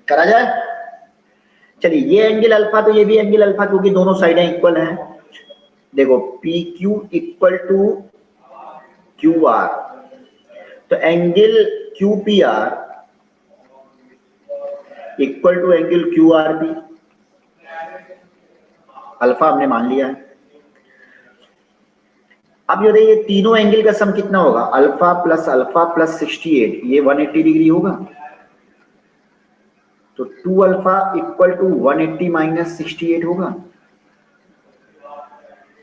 करा जाए। चलिए ये एंगल अल्फा तो ये भी एंगल अल्फा, क्योंकि दोनों साइडें इक्वल हैं। देखो P Q equal to Q R, तो angle Q P R equal to angle Q R B, alpha हमने मान लिया है। अब ये देखिए तीनों एंगल का सम कितना होगा, अल्फा प्लस 68 ये 180 डिग्री होगा। तो 2 अल्फा इक्वल टू 180 माइनस 68 होगा,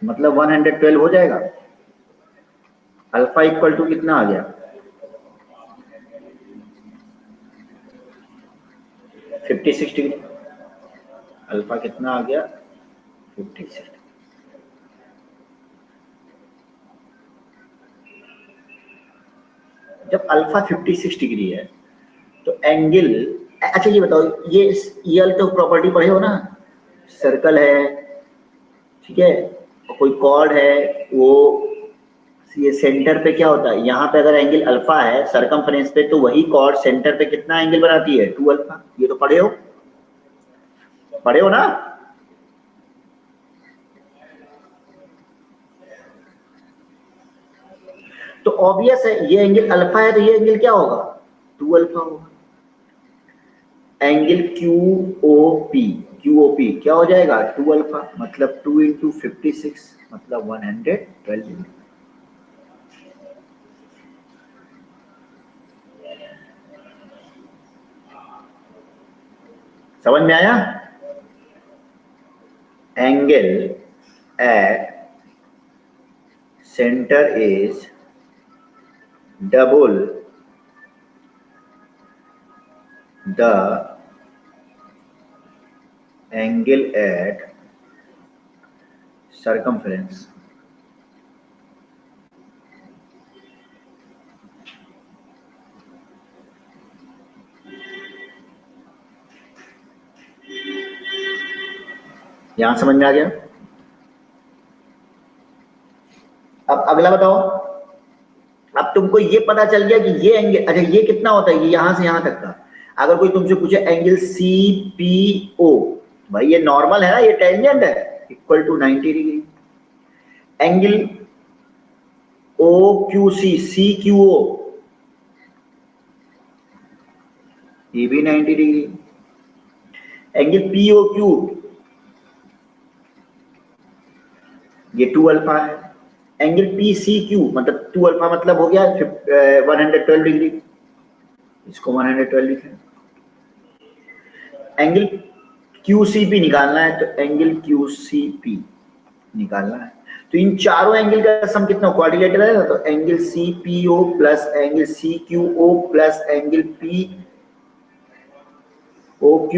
मतलब 112 हो जाएगा। अल्फा इक्वल टू कितना आ गया 56 डिग्री। अल्फा कितना आ गया 56। जब अल्फा 56 डिग्री है तो एंगल, अच्छा ये बताओ ये तो प्रॉपर्टी पढ़े हो ना, सर्कल है ठीक है, और कोई कॉर्ड है, वो ये सेंटर पे क्या होता है, यहाँ पे अगर एंगल अल्फा है सरकमफ्रेंस पे, तो वही कॉर्ड सेंटर पे कितना एंगल बनाती है 2 अल्फा। ये तो पढ़े हो ना। तो ऑब्वियस है ये एंगल अल्फा है तो ये एंगल क्या होगा 2 अल्फा होगा। एंगल QOP क्या हो जाएगा 2 अल्फा, मतलब 2 इंटू 56 मतलब 112। समझ में आया। Angle at centre is double the angle at circumference। यहां समझ में आ गया। अब अगला बताओ। अब तुमको ये पता चल गया कि ये एंगल, अच्छा ये कितना होता है, ये यहां से यहां तक का। अगर कोई तुमसे पूछे एंगल CPO, भाई ये नॉर्मल है ना, ये टेंजेंट है, equal to 90 degree. Angle OQC CQO ये भी 90 डिग्री। एंगल POQ ये 2 अल्फा है। एंगल PCQ मतलब 2 अल्फा मतलब हो गया 112 डिग्री, इसको 112 लिखें। एंगल QCP निकालना है, तो एंगल QCP निकालना है, तो इन चारों एंगल का सम कितना क्वाड्रिलेटरल है ना, तो angle CPO plus angle CQO plus angle POQ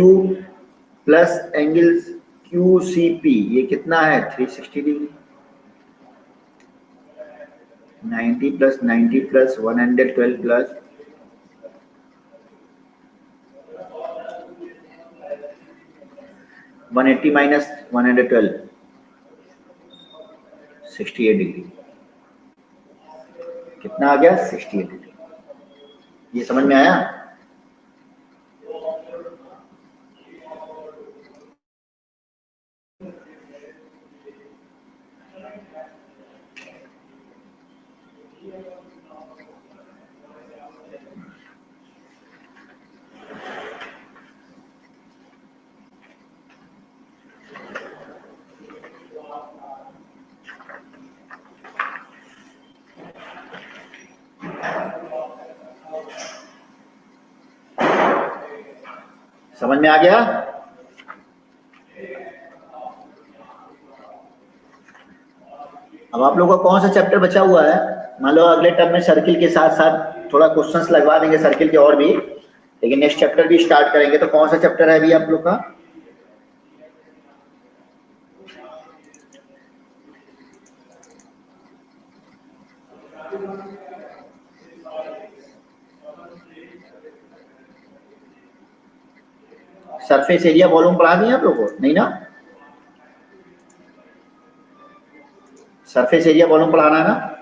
plus angle QCP ये कितना है 360 degree. 90 plus 90 plus 112 plus 180 minus 112 68 degree. कितना आ गया? 68 डिग्री। ये समझ में आया? समझ में आ गया? अब आप लोगों का कौन सा चैप्टर बचा हुआ है? मान लो अगले टर्म में सर्किल के साथ साथ थोड़ा क्वेश्चंस लगवा देंगे सर्किल के और भी, लेकिन नेक्स्ट चैप्टर भी स्टार्ट करेंगे। तो कौन सा चैप्टर है अभी आप लोग का? सरफेस एरिया वॉल्यूम पढ़ा दिए आप लोगों को? नहीं ना? सरफेस एरिया वॉल्यूम पढ़ाना है ना?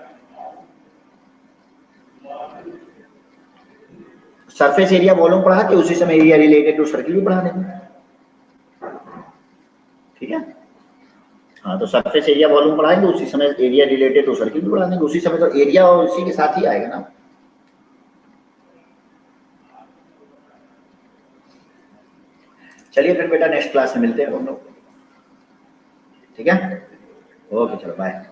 सरफेस एरिया वॉल्यूम पढ़ा के उसी समय एरिया रिलेटेड टू सर्किल भी पढ़ा देंगे। ठीक है? हाँ, तो सरफेस एरिया वॉल्यूम पढ़ाएंगे, उसी समय एरिया रिलेटेड टू सर्किल भी पढ़ा देंगे। उसी समय तो एरिया और उसी के साथ ही आएगा ना। चलिए फिर बेटा नेक्स्ट क्लास में मिलते हैं हम लोग। ठीक है? ओके, चलो बाय।